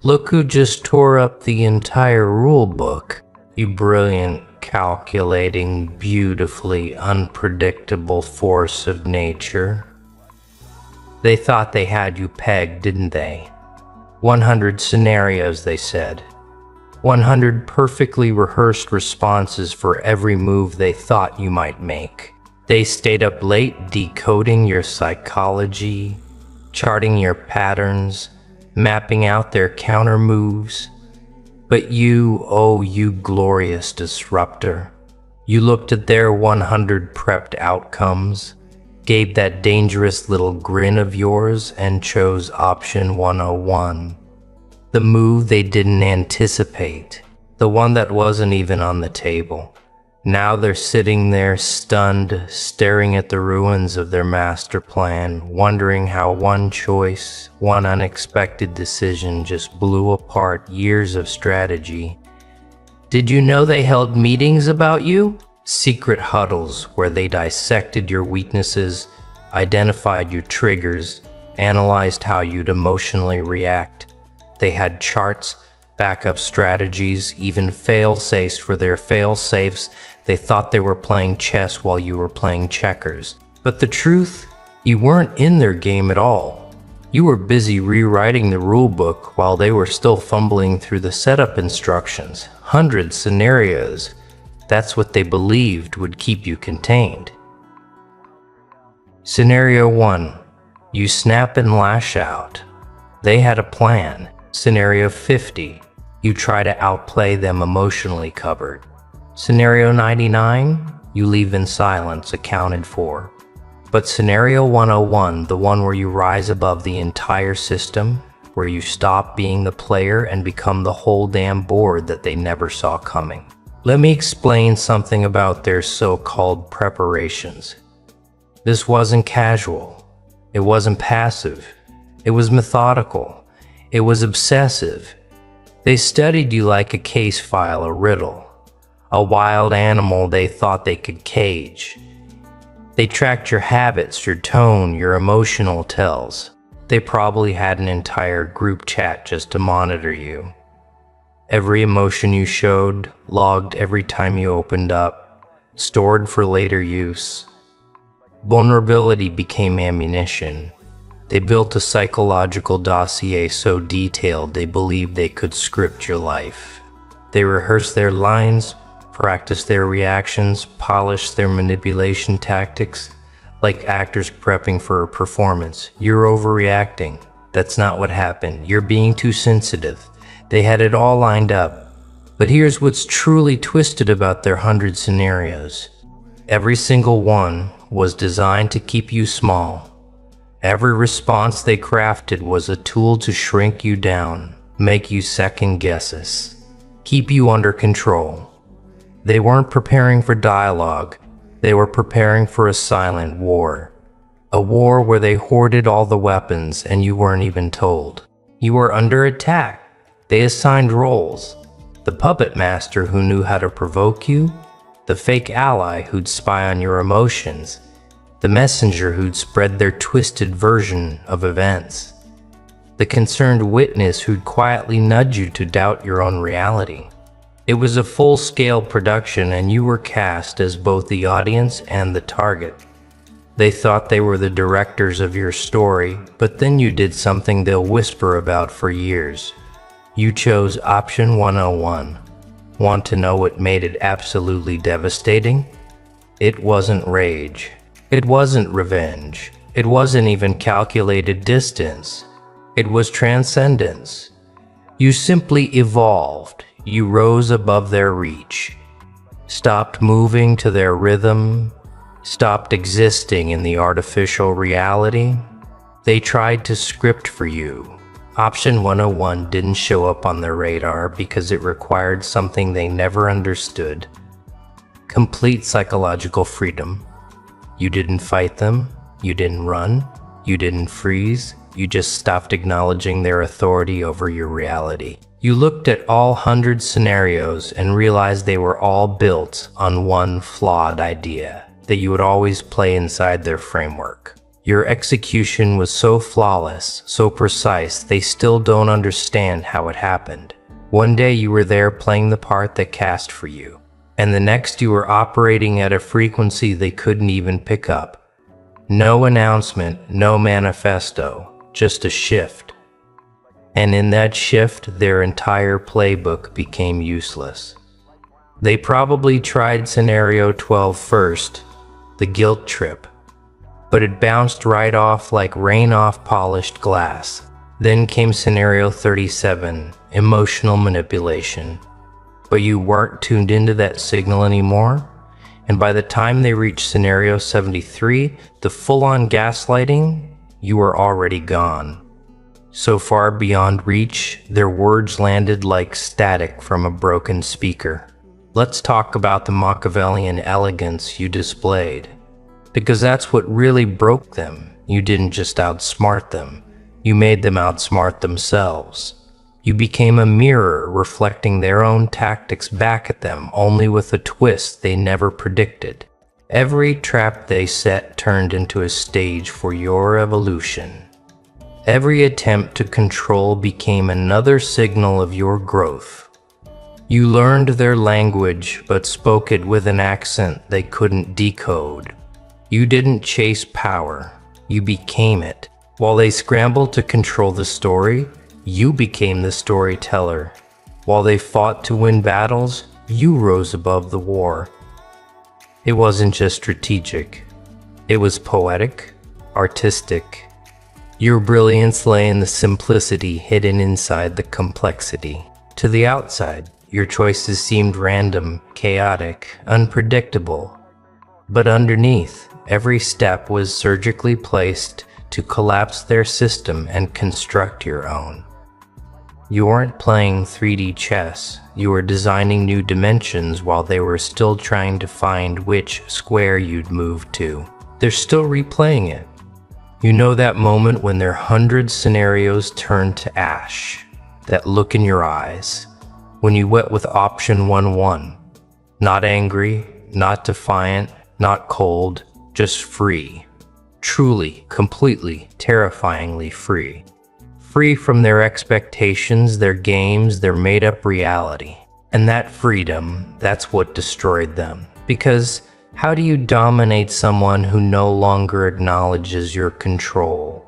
Look who just tore up the entire rule book, you brilliant, calculating, beautifully unpredictable force of nature. They thought they had you pegged, didn't they? 100 scenarios, they said. 100 perfectly rehearsed responses for every move they thought you might make. They stayed up late decoding your psychology, charting your patterns, mapping out their counter moves. But you, oh you glorious disruptor, you looked at their 100 prepped outcomes, gave that dangerous little grin of yours, and chose option 101. The move they didn't anticipate, the one that wasn't even on the table. Now they're sitting there stunned, staring at the ruins of their master plan, wondering how one choice, one unexpected decision just blew apart years of strategy. Did you know they held meetings about you? Secret huddles where they dissected your weaknesses, identified your triggers, analyzed how you'd emotionally react. They had charts, backup strategies, even fail-safes for their fail-safes. They thought they were playing chess while you were playing checkers. But the truth, you weren't in their game at all. You were busy rewriting the rulebook while they were still fumbling through the setup instructions. 100 scenarios. That's what they believed would keep you contained. Scenario 1. You snap and lash out. They had a plan. Scenario 50. You try to outplay them emotionally covered. Scenario 99. You leave in silence, accounted for. But scenario 101, the one where you rise above the entire system, where you stop being the player and become the whole damn board that they never saw coming. Let me explain something about their so-called preparations. This wasn't casual. It wasn't passive. It was methodical. It was obsessive. They studied you like a case file, a riddle, a wild animal they thought they could cage. They tracked your habits, your tone, your emotional tells. They probably had an entire group chat just to monitor you. Every emotion you showed, logged every time you opened up, stored for later use. Vulnerability became ammunition. They built a psychological dossier so detailed they believed they could script your life. They rehearsed their lines, practiced their reactions, polished their manipulation tactics, like actors prepping for a performance. You're overreacting. That's not what happened. You're being too sensitive. They had it all lined up. But here's what's truly twisted about their 100 scenarios. Every single one was designed to keep you small. Every response they crafted was a tool to shrink you down, make you second guesses, keep you under control. They weren't preparing for dialogue. They were preparing for a silent war. A war where they hoarded all the weapons and you weren't even told. You were under attack. They assigned roles. The puppet master who knew how to provoke you, the fake ally who'd spy on your emotions, the messenger who'd spread their twisted version of events, the concerned witness who'd quietly nudge you to doubt your own reality. It was a full-scale production and you were cast as both the audience and the target. They thought they were the directors of your story, but then you did something they'll whisper about for years. You chose option 101. Want to know what made it absolutely devastating? It wasn't rage. It wasn't revenge. It wasn't even calculated distance. It was transcendence. You simply evolved. You rose above their reach. Stopped moving to their rhythm. Stopped existing in the artificial reality. They tried to script for you. Option 101 didn't show up on their radar because it required something they never understood. Complete psychological freedom. You didn't fight them, you didn't run, you didn't freeze, you just stopped acknowledging their authority over your reality. You looked at all 100 scenarios and realized they were all built on one flawed idea, that you would always play inside their framework. Your execution was so flawless, so precise, they still don't understand how it happened. One day you were there playing the part that cast for you, and the next you were operating at a frequency they couldn't even pick up. No announcement, no manifesto, just a shift. And in that shift, their entire playbook became useless. They probably tried scenario 12 first, the guilt trip, but it bounced right off like rain off polished glass. Then came scenario 37, emotional manipulation. But you weren't tuned into that signal anymore, and by the time they reached scenario 73, the full-on gaslighting, you were already gone. So far beyond reach, their words landed like static from a broken speaker. Let's talk about the Machiavellian elegance you displayed. Because that's what really broke them. You didn't just outsmart them. You made them outsmart themselves. You became a mirror reflecting their own tactics back at them, only with a twist they never predicted. Every trap they set turned into a stage for your evolution. Every attempt to control became another signal of your growth. You learned their language, but spoke it with an accent they couldn't decode. You didn't chase power, you became it. While they scrambled to control the story, you became the storyteller. While they fought to win battles, you rose above the war. It wasn't just strategic. It was poetic, artistic. Your brilliance lay in the simplicity hidden inside the complexity. To the outside, your choices seemed random, chaotic, unpredictable. But underneath, every step was surgically placed to collapse their system and construct your own. You weren't playing 3D chess, you were designing new dimensions while they were still trying to find which square you'd move to. They're still replaying it. You know that moment when their 100 scenarios turned to ash, that look in your eyes, when you went with option 1-1. Not angry, not defiant, not cold, just free. Truly, completely, terrifyingly free. Free from their expectations, their games, their made-up reality. And that freedom, that's what destroyed them. Because how do you dominate someone who no longer acknowledges your control?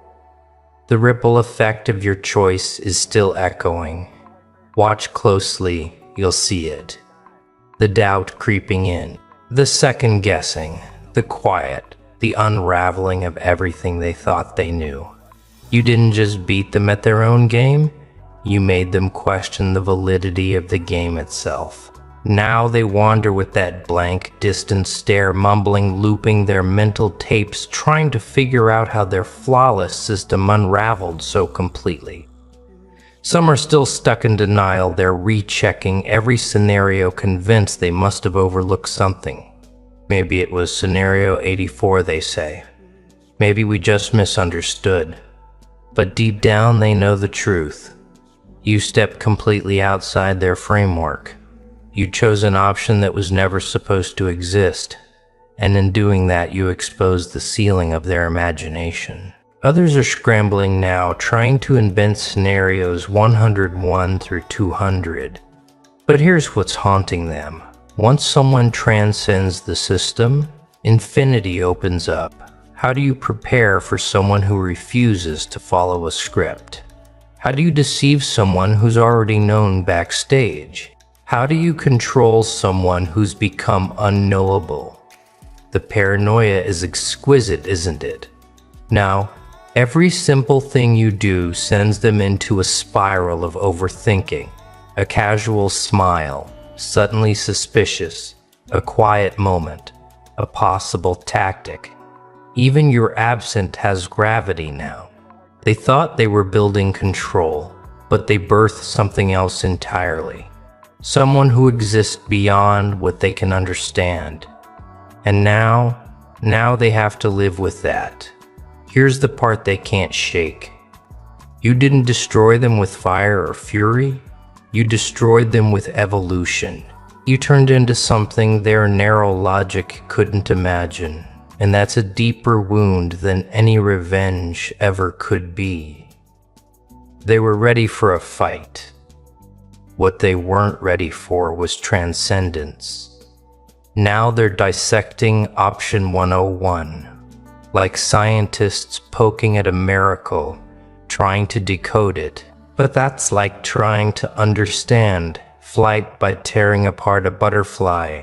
The ripple effect of your choice is still echoing. Watch closely, you'll see it. The doubt creeping in, the second guessing, the quiet, the unraveling of everything they thought they knew. You didn't just beat them at their own game, you made them question the validity of the game itself. Now they wander with that blank, distant stare, mumbling, looping their mental tapes, trying to figure out how their flawless system unraveled so completely. Some are still stuck in denial, they're rechecking every scenario, convinced they must have overlooked something. Maybe it was scenario 84, they say. Maybe we just misunderstood. But deep down, they know the truth. You stepped completely outside their framework. You chose an option that was never supposed to exist, and in doing that, you exposed the ceiling of their imagination. Others are scrambling now, trying to invent scenarios 101 through 200. But here's what's haunting them. Once someone transcends the system, infinity opens up. How do you prepare for someone who refuses to follow a script? How do you deceive someone who's already known backstage? How do you control someone who's become unknowable? The paranoia is exquisite, isn't it? Now, every simple thing you do sends them into a spiral of overthinking. A casual smile, suddenly suspicious, a quiet moment, a possible tactic. Even your absent has gravity now. They thought they were building control, but they birthed something else entirely. Someone who exists beyond what they can understand. And now they have to live with that. Here's the part they can't shake. You didn't destroy them with fire or fury. You destroyed them with evolution. You turned into something their narrow logic couldn't imagine. And that's a deeper wound than any revenge ever could be. They were ready for a fight. What they weren't ready for was transcendence. Now they're dissecting option 101, like scientists poking at a miracle, trying to decode it. But that's like trying to understand flight by tearing apart a butterfly.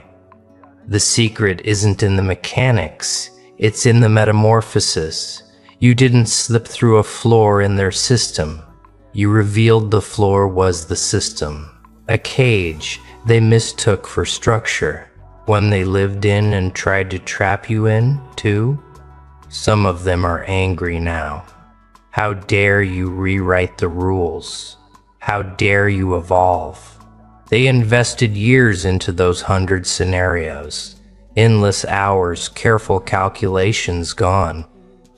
The secret isn't in the mechanics, it's in the metamorphosis. You didn't slip through a floor in their system. You revealed the floor was the system. A cage they mistook for structure. One they lived in and tried to trap you in, too. Some of them are angry now. How dare you rewrite the rules? How dare you evolve? They invested years into those 100 scenarios. Endless hours, careful calculations gone.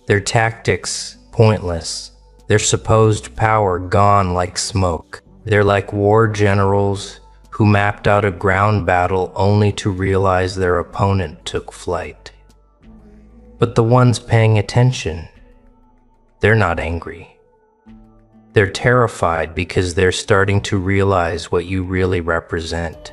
Their tactics pointless. Their supposed power gone like smoke. They're like war generals who mapped out a ground battle only to realize their opponent took flight. But the ones paying attention, they're not angry. They're terrified because they're starting to realize what you really represent.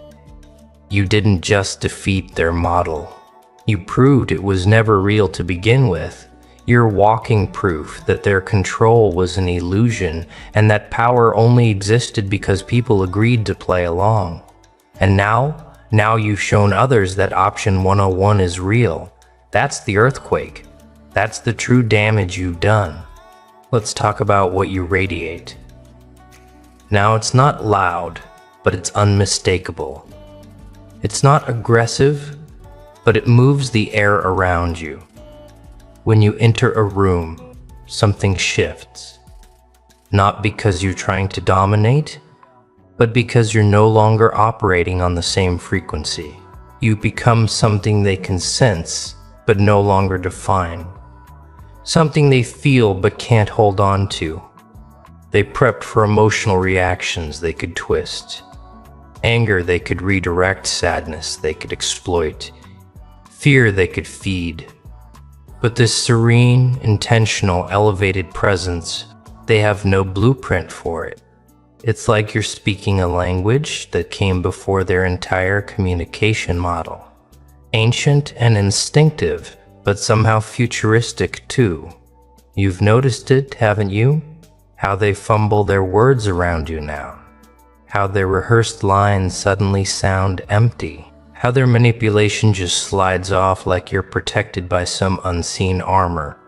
You didn't just defeat their model. You proved it was never real to begin with. You're walking proof that their control was an illusion and that power only existed because people agreed to play along. And now you've shown others that option 101 is real. That's the earthquake. That's the true damage you've done. Let's talk about what you radiate. Now, it's not loud, but it's unmistakable. It's not aggressive, but it moves the air around you. When you enter a room, something shifts. Not because you're trying to dominate, but because you're no longer operating on the same frequency. You become something they can sense, but no longer define. Something they feel but can't hold on to. They prepped for emotional reactions they could twist. Anger they could redirect, sadness they could exploit, fear they could feed. But this serene, intentional, elevated presence, they have no blueprint for it. It's like you're speaking a language that came before their entire communication model. Ancient and instinctive, but somehow futuristic too. You've noticed it, haven't you? How they fumble their words around you now. How their rehearsed lines suddenly sound empty. How their manipulation just slides off like you're protected by some unseen armor.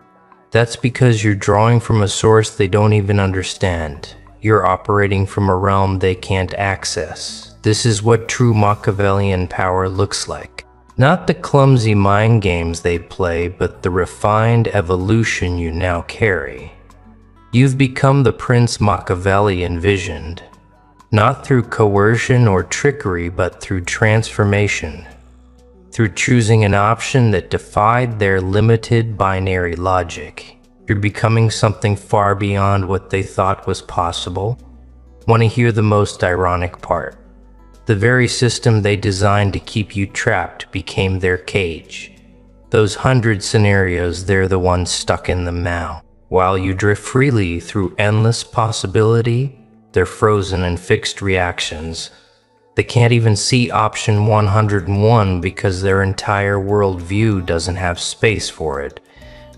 That's because you're drawing from a source they don't even understand. You're operating from a realm they can't access. This is what true Machiavellian power looks like. Not the clumsy mind games they play, but the refined evolution you now carry. You've become the Prince Machiavelli envisioned, not through coercion or trickery, but through transformation. Through choosing an option that defied their limited binary logic. You're becoming something far beyond what they thought was possible. Want to hear the most ironic part? The very system they designed to keep you trapped became their cage. Those 100 scenarios, they're the ones stuck in them now. While you drift freely through endless possibility, they're frozen in fixed reactions. They can't even see option 101 because their entire worldview doesn't have space for it.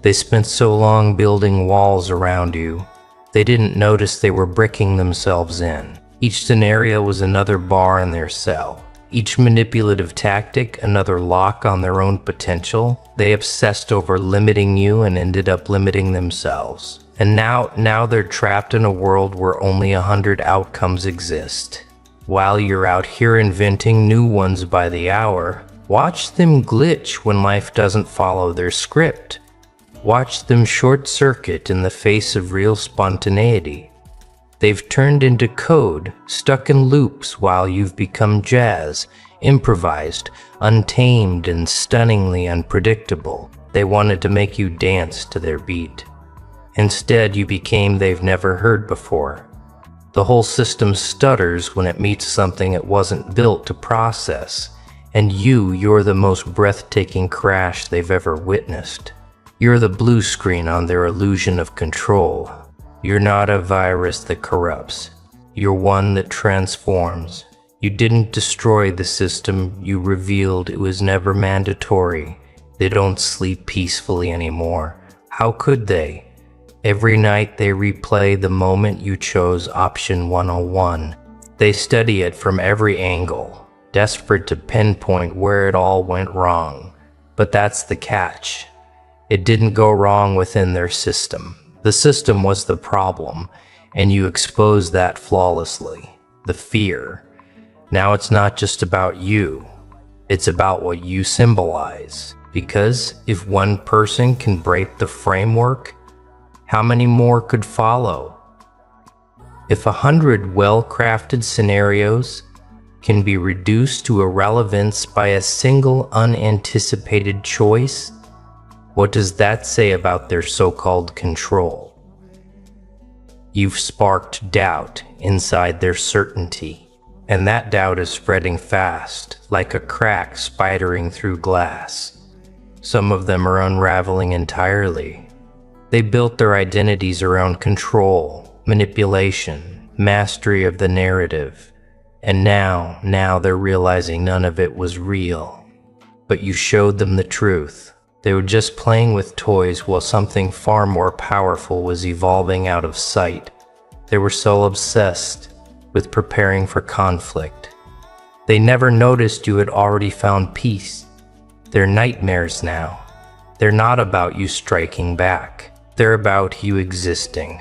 They spent so long building walls around you, they didn't notice they were bricking themselves in. Each scenario was another bar in their cell. Each manipulative tactic, another lock on their own potential. They obsessed over limiting you and ended up limiting themselves. And now they're trapped in a world where only 100 outcomes exist. While you're out here inventing new ones by the hour, watch them glitch when life doesn't follow their script. Watch them short-circuit in the face of real spontaneity. They've turned into code, stuck in loops while you've become jazz, improvised, untamed, and stunningly unpredictable. They wanted to make you dance to their beat. Instead, you became they've never heard before. The whole system stutters when it meets something it wasn't built to process. And you're the most breathtaking crash they've ever witnessed. You're the blue screen on their illusion of control. You're not a virus that corrupts. You're one that transforms. You didn't destroy the system, you revealed it was never mandatory. They don't sleep peacefully anymore. How could they? Every night they replay the moment you chose option 101. They study it from every angle, desperate to pinpoint where it all went wrong. But that's the catch. It didn't go wrong within their system. The system was the problem, and you exposed that flawlessly. The fear. Now it's not just about you. It's about what you symbolize. Because if one person can break the framework, how many more could follow? If 100 well-crafted scenarios can be reduced to irrelevance by a single unanticipated choice, what does that say about their so-called control? You've sparked doubt inside their certainty, and that doubt is spreading fast, like a crack spidering through glass. Some of them are unraveling entirely. They built their identities around control, manipulation, mastery of the narrative, and now they're realizing none of it was real. But you showed them the truth. They were just playing with toys while something far more powerful was evolving out of sight. They were so obsessed with preparing for conflict. They never noticed you had already found peace. They're nightmares now. They're not about you striking back. They're about you existing,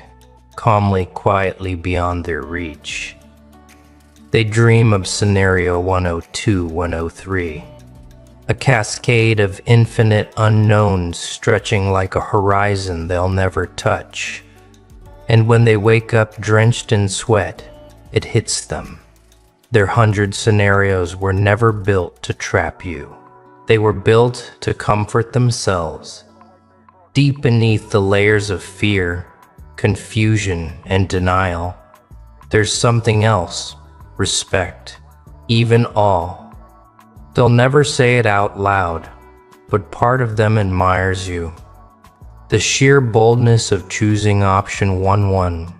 calmly, quietly beyond their reach. They dream of scenario 102, 103. A cascade of infinite unknowns stretching like a horizon they'll never touch. And when they wake up drenched in sweat, it hits them. Their 100 scenarios were never built to trap you. They were built to comfort themselves. Deep beneath the layers of fear, confusion, and denial, there's something else: respect, even awe. They'll never say it out loud, but part of them admires you. The sheer boldness of choosing option 1-1,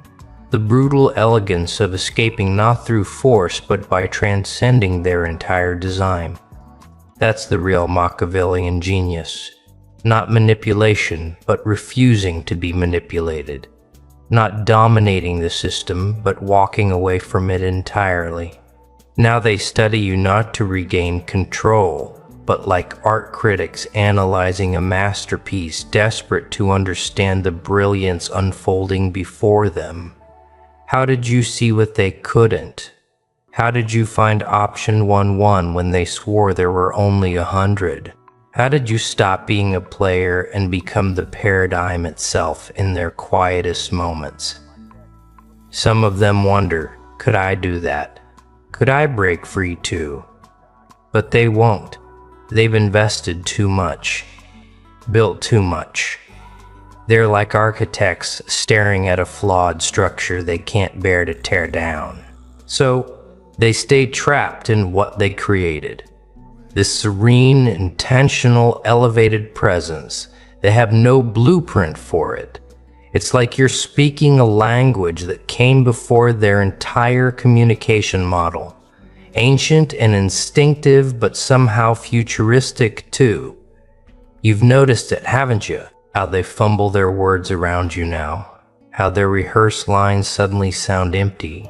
the brutal elegance of escaping not through force but by transcending their entire design. That's the real Machiavellian genius. Not manipulation, but refusing to be manipulated. Not dominating the system, but walking away from it entirely. Now they study you not to regain control, but like art critics analyzing a masterpiece, desperate to understand the brilliance unfolding before them. How did you see what they couldn't? How did you find option 1-1 when they swore there were only 100? How did you stop being a player and become the paradigm itself in their quietest moments? Some of them wonder, could I do that? Could I break free too? But they won't. They've invested too much, built too much. They're like architects staring at a flawed structure they can't bear to tear down. So they stay trapped in what they created. This serene, intentional, elevated presence. They have no blueprint for it. It's like you're speaking a language that came before their entire communication model. Ancient and instinctive, but somehow futuristic too. You've noticed it, haven't you? How they fumble their words around you now. How their rehearsed lines suddenly sound empty.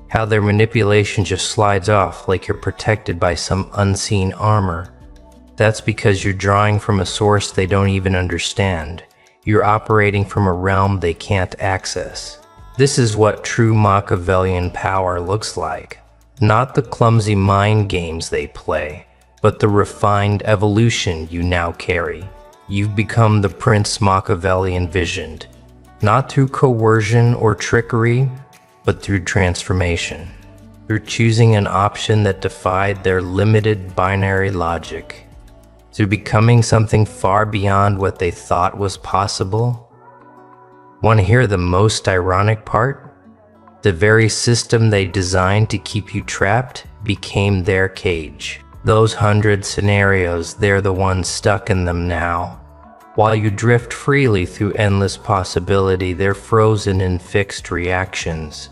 How their manipulation just slides off like you're protected by some unseen armor. That's because you're drawing from a source they don't even understand. You're operating from a realm they can't access. This is what true Machiavellian power looks like. Not the clumsy mind games they play, but the refined evolution you now carry. You've become the Prince Machiavelli envisioned, not through coercion or trickery, but through transformation. Through choosing an option that defied their limited binary logic. Through becoming something far beyond what they thought was possible. Want to hear the most ironic part? The very system they designed to keep you trapped became their cage. Those 100 scenarios, they're the ones stuck in them now. While you drift freely through endless possibility, they're frozen in fixed reactions.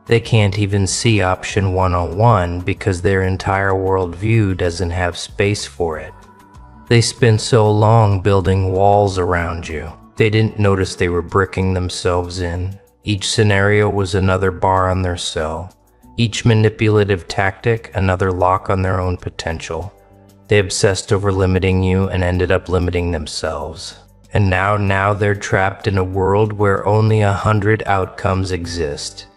They can't even see option 101 because their entire worldview doesn't have space for it. They spent so long building walls around you, they didn't notice they were bricking themselves in. Each scenario was another bar on their cell. Each manipulative tactic, another lock on their own potential. They obsessed over limiting you and ended up limiting themselves. And now they're trapped in a world where only 100 outcomes exist.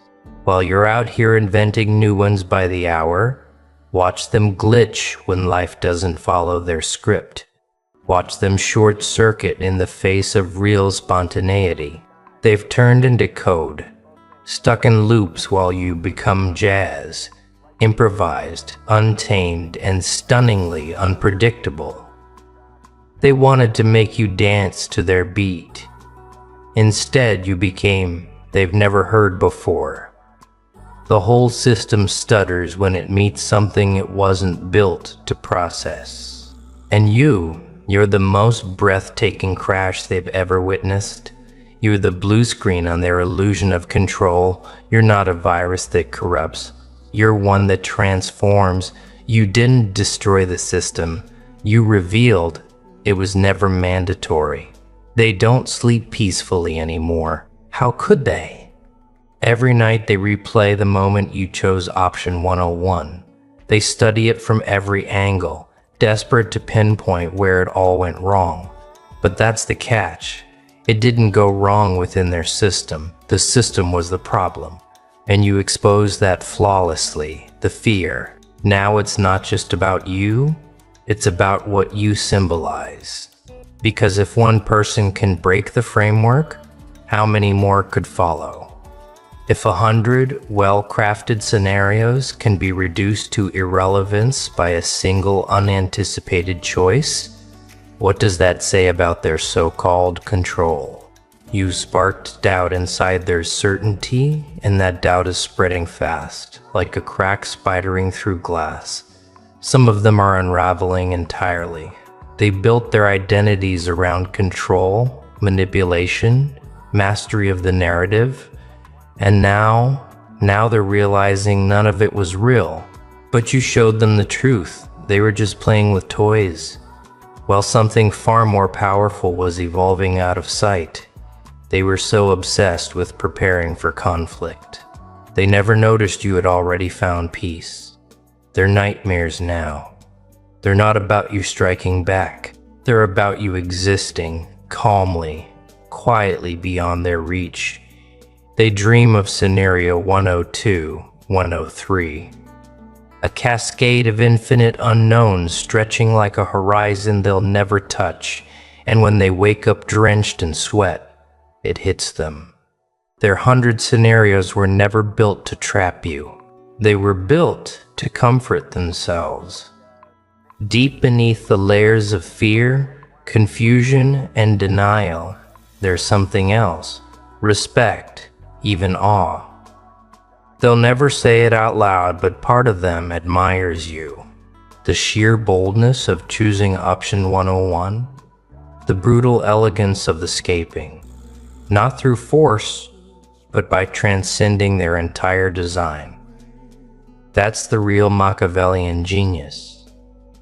While you're out here inventing new ones by the hour, watch them glitch when life doesn't follow their script. Watch them short circuit in the face of real spontaneity. They've turned into code, stuck in loops while you become jazz, improvised, untamed, and stunningly unpredictable. They wanted to make you dance to their beat. Instead, you became they've never heard before. The whole system stutters when it meets something it wasn't built to process. And you're the most breathtaking crash they've ever witnessed. You're the blue screen on their illusion of control. You're not a virus that corrupts. You're one that transforms. You didn't destroy the system. You revealed it was never mandatory. They don't sleep peacefully anymore. How could they? Every night they replay the moment you chose option 101. They study it from every angle, desperate to pinpoint where it all went wrong. But that's the catch. It didn't go wrong within their system. The system was the problem. And you exposed that flawlessly, the fear. Now it's not just about you, it's about what you symbolize. Because if one person can break the framework, how many more could follow? If 100 well-crafted scenarios can be reduced to irrelevance by a single unanticipated choice, what does that say about their so-called control? You sparked doubt inside their certainty, and that doubt is spreading fast, like a crack spidering through glass. Some of them are unraveling entirely. They built their identities around control, manipulation, mastery of the narrative, and now they're realizing none of it was real. But you showed them the truth. They were just playing with toys. While something far more powerful was evolving out of sight, they were so obsessed with preparing for conflict. They never noticed you had already found peace. They're nightmares now. They're not about you striking back. They're about you existing calmly, quietly beyond their reach. They dream of scenario 102, 103. A cascade of infinite unknowns stretching like a horizon they'll never touch, and when they wake up drenched in sweat, it hits them. Their 100 scenarios were never built to trap you. They were built to comfort themselves. Deep beneath the layers of fear, confusion, and denial, there's something else. Respect, even awe. They'll never say it out loud, but part of them admires you. The sheer boldness of choosing option 101, the brutal elegance of escaping, not through force, but by transcending their entire design. That's the real Machiavellian genius.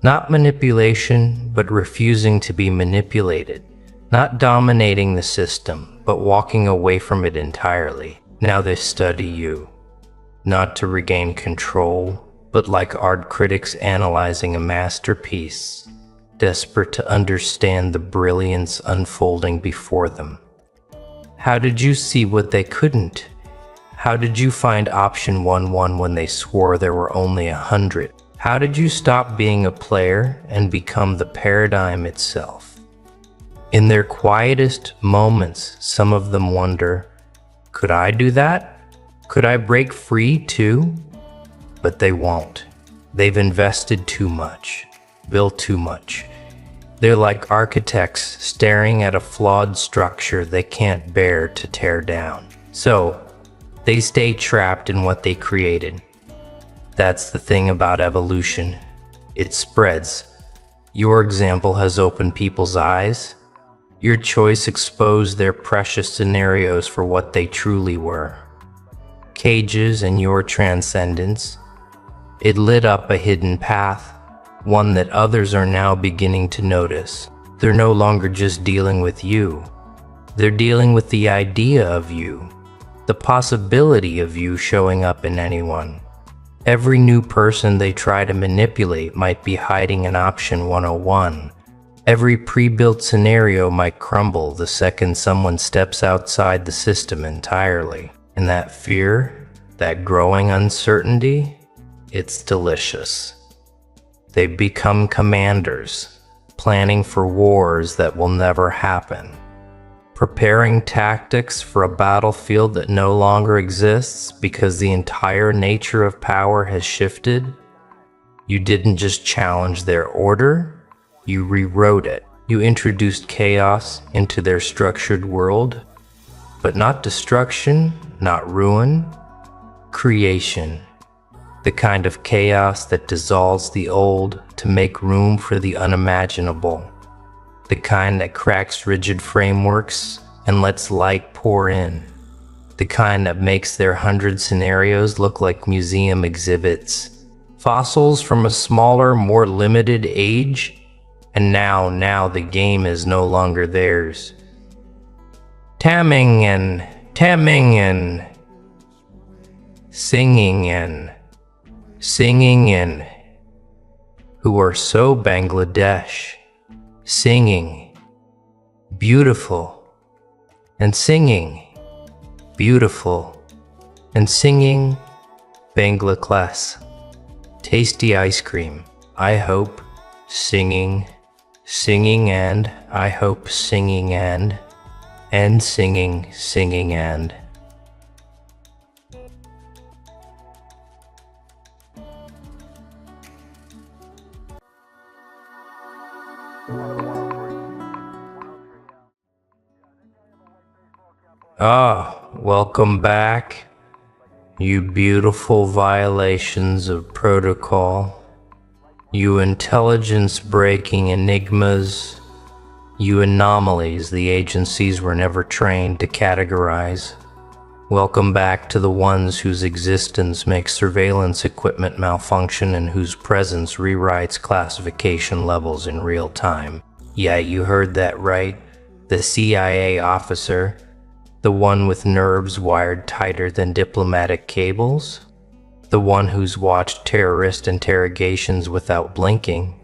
Not manipulation, but refusing to be manipulated. Not dominating the system, but walking away from it entirely. Now they study you. Not to regain control, but like art critics analyzing a masterpiece, desperate to understand the brilliance unfolding before them. How did you see what they couldn't? How did you find option 1-1 when they swore there were only 100? How did you stop being a player and become the paradigm itself? In their quietest moments, some of them wonder, could I do that? Could I break free too? But they won't. They've invested too much, built too much. They're like architects staring at a flawed structure they can't bear to tear down. So, they stay trapped in what they created. That's the thing about evolution. It spreads. Your example has opened people's eyes. Your choice exposed their precious scenarios for what they truly were. Cages and your transcendence. It lit up a hidden path, one that others are now beginning to notice. They're no longer just dealing with you. They're dealing with the idea of you, the possibility of you showing up in anyone. Every new person they try to manipulate might be hiding an option 101. Every pre-built scenario might crumble the second someone steps outside the system entirely. And that fear, that growing uncertainty, it's delicious. They become commanders, planning for wars that will never happen, preparing tactics for a battlefield that no longer exists because the entire nature of power has shifted. You didn't just challenge their order, you rewrote it. You introduced chaos into their structured world, but not destruction, not ruin, creation. The kind of chaos that dissolves the old to make room for the unimaginable. The kind that cracks rigid frameworks and lets light pour in. The kind that makes their 100 scenarios look like museum exhibits. Fossils from a smaller, more limited age. And now the game is no longer theirs. Tamming and singing and who are so Bangladesh, singing beautiful and singing beautiful and singing Bangla tasty ice cream. I hope singing and I hope singing and singing and. Welcome back, you beautiful violations of protocol, you intelligence-breaking enigmas, you anomalies the agencies were never trained to categorize. Welcome back to the ones whose existence makes surveillance equipment malfunction and whose presence rewrites classification levels in real time. Yeah, you heard that right. The CIA officer, the one with nerves wired tighter than diplomatic cables, the one who's watched terrorist interrogations without blinking,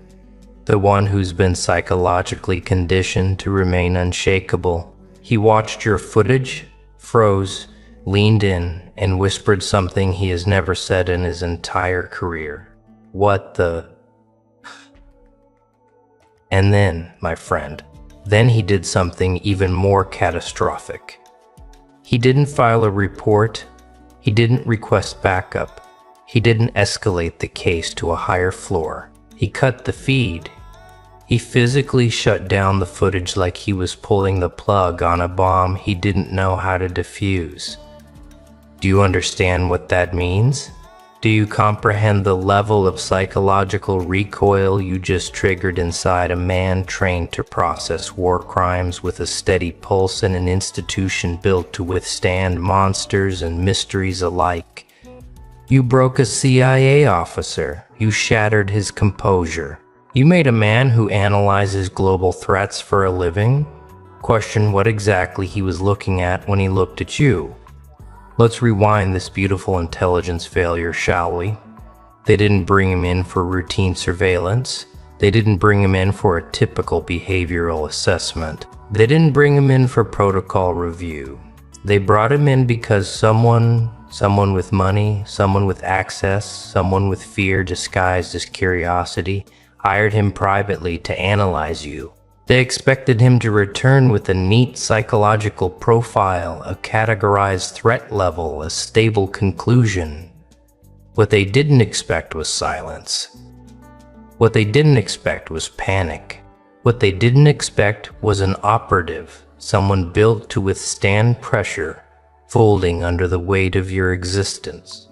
the one who's been psychologically conditioned to remain unshakable. He watched your footage, froze, leaned in, and whispered something he has never said in his entire career. What the? And then, my friend, then he did something even more catastrophic. He didn't file a report, he didn't request backup, he didn't escalate the case to a higher floor. He cut the feed. He physically shut down the footage like he was pulling the plug on a bomb he didn't know how to defuse. Do you understand what that means? Do you comprehend the level of psychological recoil you just triggered inside a man trained to process war crimes with a steady pulse and an institution built to withstand monsters and mysteries alike? You broke a CIA officer. You shattered his composure. You made a man who analyzes global threats for a living question what exactly he was looking at when he looked at you. Let's rewind this beautiful intelligence failure, shall we? They didn't bring him in for routine surveillance. They didn't bring him in for a typical behavioral assessment. They didn't bring him in for protocol review. They brought him in because someone with money, someone with access, someone with fear disguised as curiosity, hired him privately to analyze you. They expected him to return with a neat psychological profile, a categorized threat level, a stable conclusion. What they didn't expect was silence. What they didn't expect was panic. What they didn't expect was an operative, someone built to withstand pressure, folding under the weight of your existence.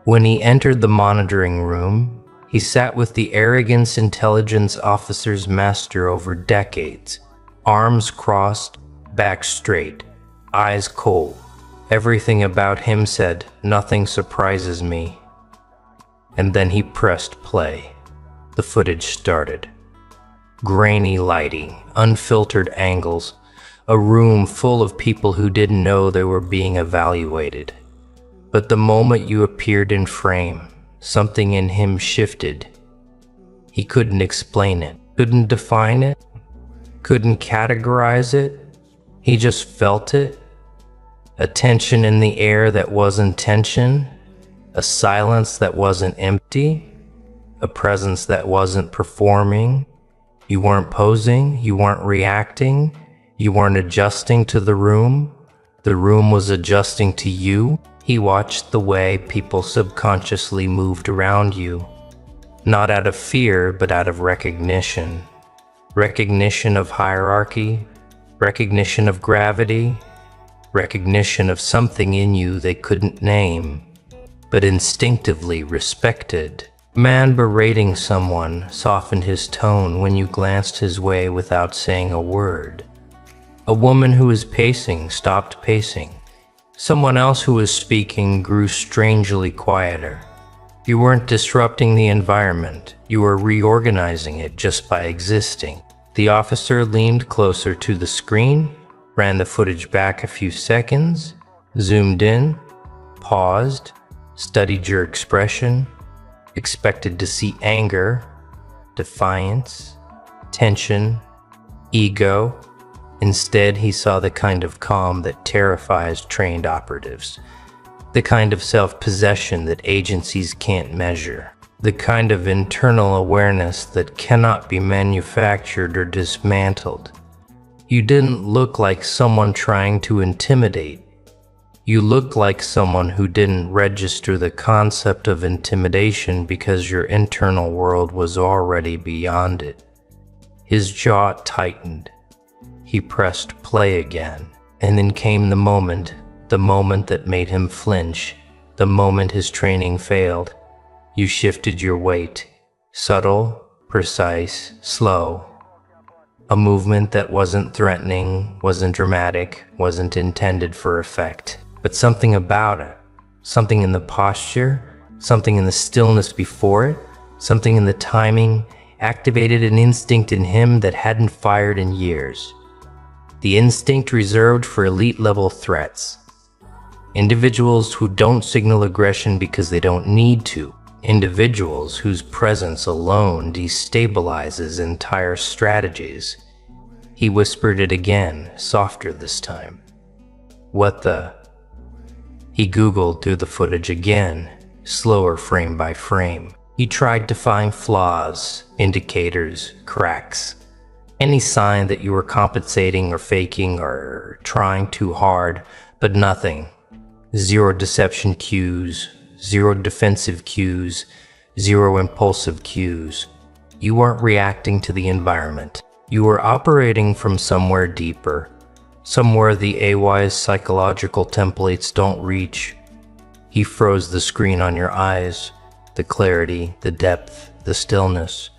When he entered the monitoring room, He sat with the arrogance intelligence officers master over decades, arms crossed, back straight, eyes cold. Everything about him said, "Nothing surprises me." And then he pressed play. The footage started. Grainy lighting, unfiltered angles, a room full of people who didn't know they were being evaluated. But the moment you appeared in frame, something in him shifted. He couldn't explain it, couldn't define it, couldn't categorize it. He just felt it. A tension in the air that wasn't tension, a silence that wasn't empty, a presence that wasn't performing. You weren't posing, you weren't reacting, you weren't adjusting to the room was adjusting to you. He watched the way people subconsciously moved around you, not out of fear, but out of recognition. Recognition of hierarchy, recognition of gravity, recognition of something in you they couldn't name, but instinctively respected. A man berating someone softened his tone when you glanced his way without saying a word. A woman who was pacing stopped pacing. Someone else who was speaking grew strangely quieter. You weren't disrupting the environment, you were reorganizing it just by existing. The officer leaned closer to the screen, ran the footage back a few seconds, zoomed in, paused, studied your expression, expected to see anger, defiance, tension, ego. Instead, he saw the kind of calm that terrifies trained operatives, the kind of self-possession that agencies can't measure, the kind of internal awareness that cannot be manufactured or dismantled. You didn't look like someone trying to intimidate. You looked like someone who didn't register the concept of intimidation because your internal world was already beyond it. His jaw tightened. He pressed play again, and then came the moment that made him flinch, the moment his training failed. You shifted your weight, subtle, precise, slow. A movement that wasn't threatening, wasn't dramatic, wasn't intended for effect. But something about it, something in the posture, something in the stillness before it, something in the timing, activated an instinct in him that hadn't fired in years. The instinct reserved for elite-level threats. Individuals who don't signal aggression because they don't need to. Individuals whose presence alone destabilizes entire strategies. He whispered it again, softer this time. "What the?" He Googled through the footage again, slower frame by frame. He tried to find flaws, indicators, cracks. Any sign that you were compensating or faking or trying too hard, but nothing. Zero deception cues, zero defensive cues, zero impulsive cues. You weren't reacting to the environment. You were operating from somewhere deeper, somewhere the AY's psychological templates don't reach. He froze the screen on your eyes, the clarity, the depth, the stillness.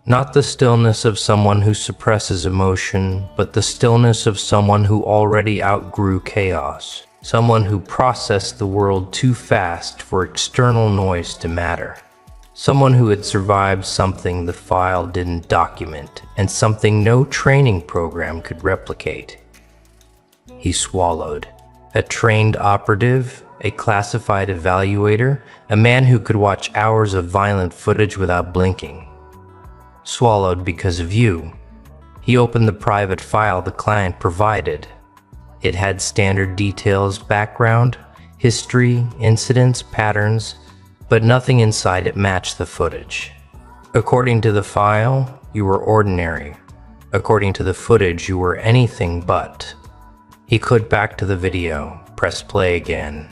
Not the stillness of someone who suppresses emotion, but the stillness of someone who already outgrew chaos. Someone who processed the world too fast for external noise to matter. Someone who had survived something the file didn't document, and something no training program could replicate. He swallowed. A trained operative, a classified evaluator, a man who could watch hours of violent footage without blinking. Swallowed because of you. He opened the private file the client provided. It had standard details, background, history, incidents, patterns, but nothing inside it matched the footage. According to the file, you were ordinary. According to the footage, you were anything but. He clicked back to the video, pressed play again.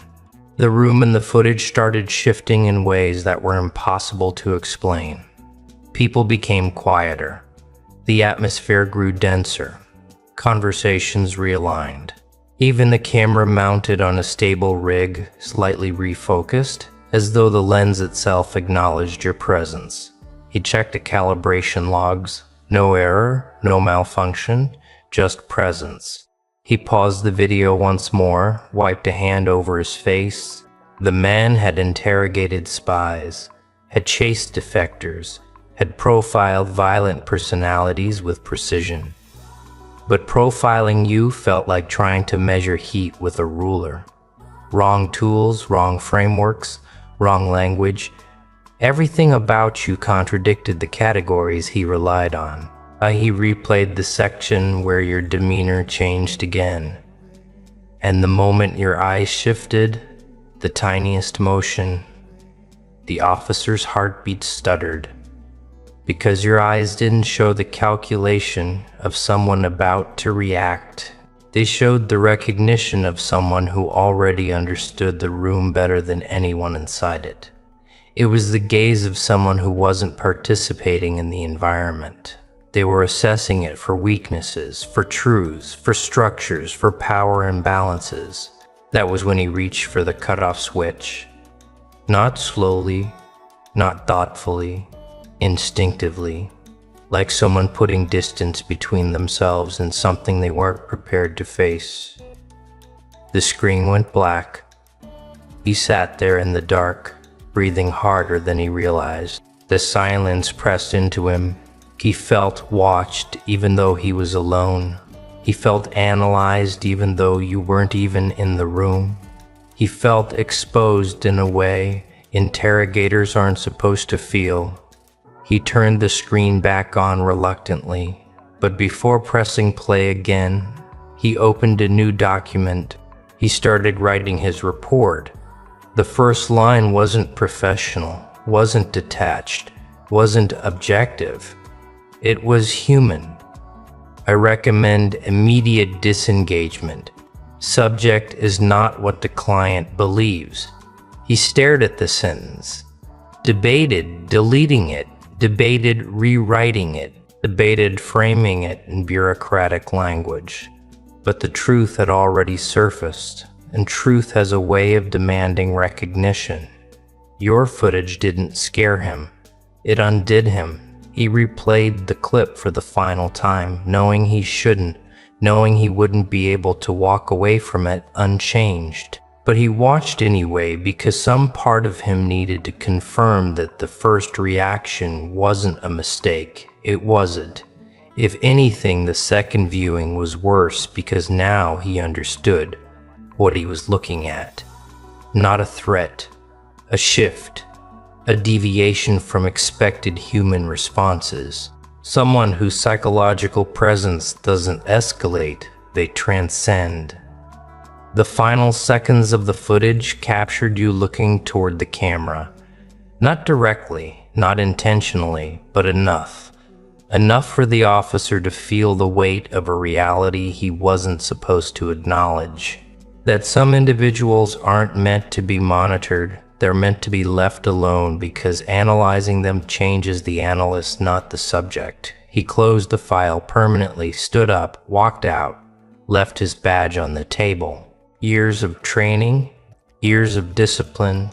The room and the footage started shifting in ways that were impossible to explain. People became quieter. The atmosphere grew denser. Conversations realigned. Even the camera mounted on a stable rig, slightly refocused, as though the lens itself acknowledged your presence. He checked the calibration logs. No error, no malfunction, just presence. He paused the video once more, wiped a hand over his face. The man had interrogated spies, had chased defectors, had profiled violent personalities with precision. But profiling you felt like trying to measure heat with a ruler. Wrong tools, wrong frameworks, wrong language. Everything about you contradicted the categories he relied on. He replayed the section where your demeanor changed again. And the moment your eyes shifted, the tiniest motion, the officer's heartbeat stuttered. Because your eyes didn't show the calculation of someone about to react. They showed the recognition of someone who already understood the room better than anyone inside it. It was the gaze of someone who wasn't participating in the environment. They were assessing it for weaknesses, for truths, for structures, for power imbalances. That was when he reached for the cutoff switch. Not slowly, not thoughtfully, instinctively, like someone putting distance between themselves and something they weren't prepared to face. The screen went black. He sat there in the dark, breathing harder than he realized. The silence pressed into him. He felt watched even though he was alone. He felt analyzed even though you weren't even in the room. He felt exposed in a way interrogators aren't supposed to feel. He turned the screen back on reluctantly, but before pressing play again, he opened a new document. He started writing his report. The first line wasn't professional, wasn't detached, wasn't objective. It was human. I recommend immediate disengagement. Subject is not what the client believes. He stared at the sentence, debated deleting it, debated rewriting it, debated framing it in bureaucratic language. But the truth had already surfaced, and truth has a way of demanding recognition. Your footage didn't scare him. It undid him. He replayed the clip for the final time, knowing he shouldn't, knowing he wouldn't be able to walk away from it unchanged. But he watched anyway because some part of him needed to confirm that the first reaction wasn't a mistake. It wasn't. If anything, the second viewing was worse because now he understood what he was looking at. Not a threat, a shift, a deviation from expected human responses. Someone whose psychological presence doesn't escalate, they transcend. The final seconds of the footage captured you looking toward the camera. Not directly, not intentionally, but enough. Enough for the officer to feel the weight of a reality he wasn't supposed to acknowledge. That some individuals aren't meant to be monitored, they're meant to be left alone because analyzing them changes the analyst, not the subject. He closed the file permanently, stood up, walked out, left his badge on the table. Years of training, years of discipline,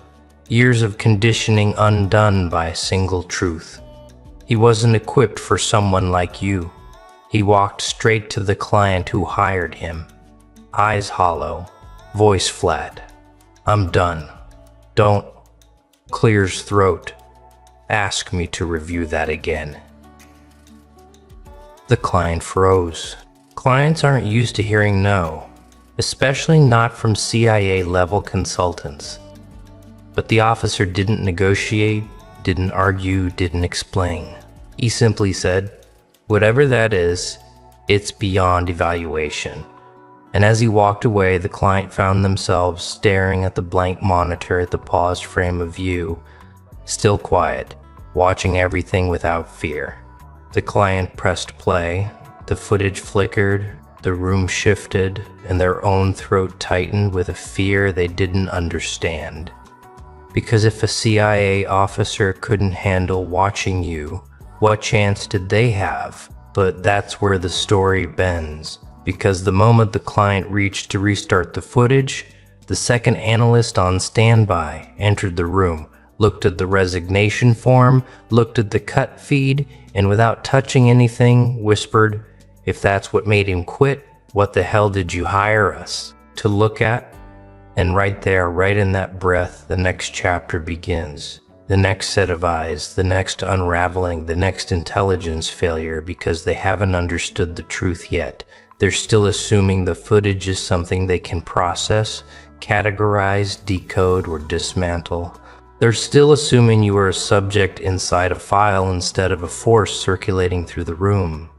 years of conditioning undone by a single truth. He wasn't equipped for someone like you. He walked straight to the client who hired him. Eyes hollow, voice flat. I'm done. Don't. Clears throat. Ask me to review that again. The client froze. Clients aren't used to hearing no, especially not from CIA-level consultants. But the officer didn't negotiate, didn't argue, didn't explain. He simply said, whatever that is, it's beyond evaluation. And as he walked away, the client found themselves staring at the blank monitor at the paused frame of view, still quiet, watching everything without fear. The client pressed play, the footage flickered, the room shifted, and their own throat tightened with a fear they didn't understand. Because if a CIA officer couldn't handle watching you, what chance did they have? But that's where the story bends. Because the moment the client reached to restart the footage, The second analyst on standby entered the room, looked at the resignation form, looked at the cut feed, and without touching anything, whispered, "If that's what made him quit, what the hell did you hire us to look at?" And right there, right in that breath, the next chapter begins. The next set of eyes, the next unraveling, the next intelligence failure, because they haven't understood the truth yet. They're still assuming the footage is something they can process, categorize, decode, or dismantle. They're still assuming you are a subject inside a file instead of a force circulating through the room.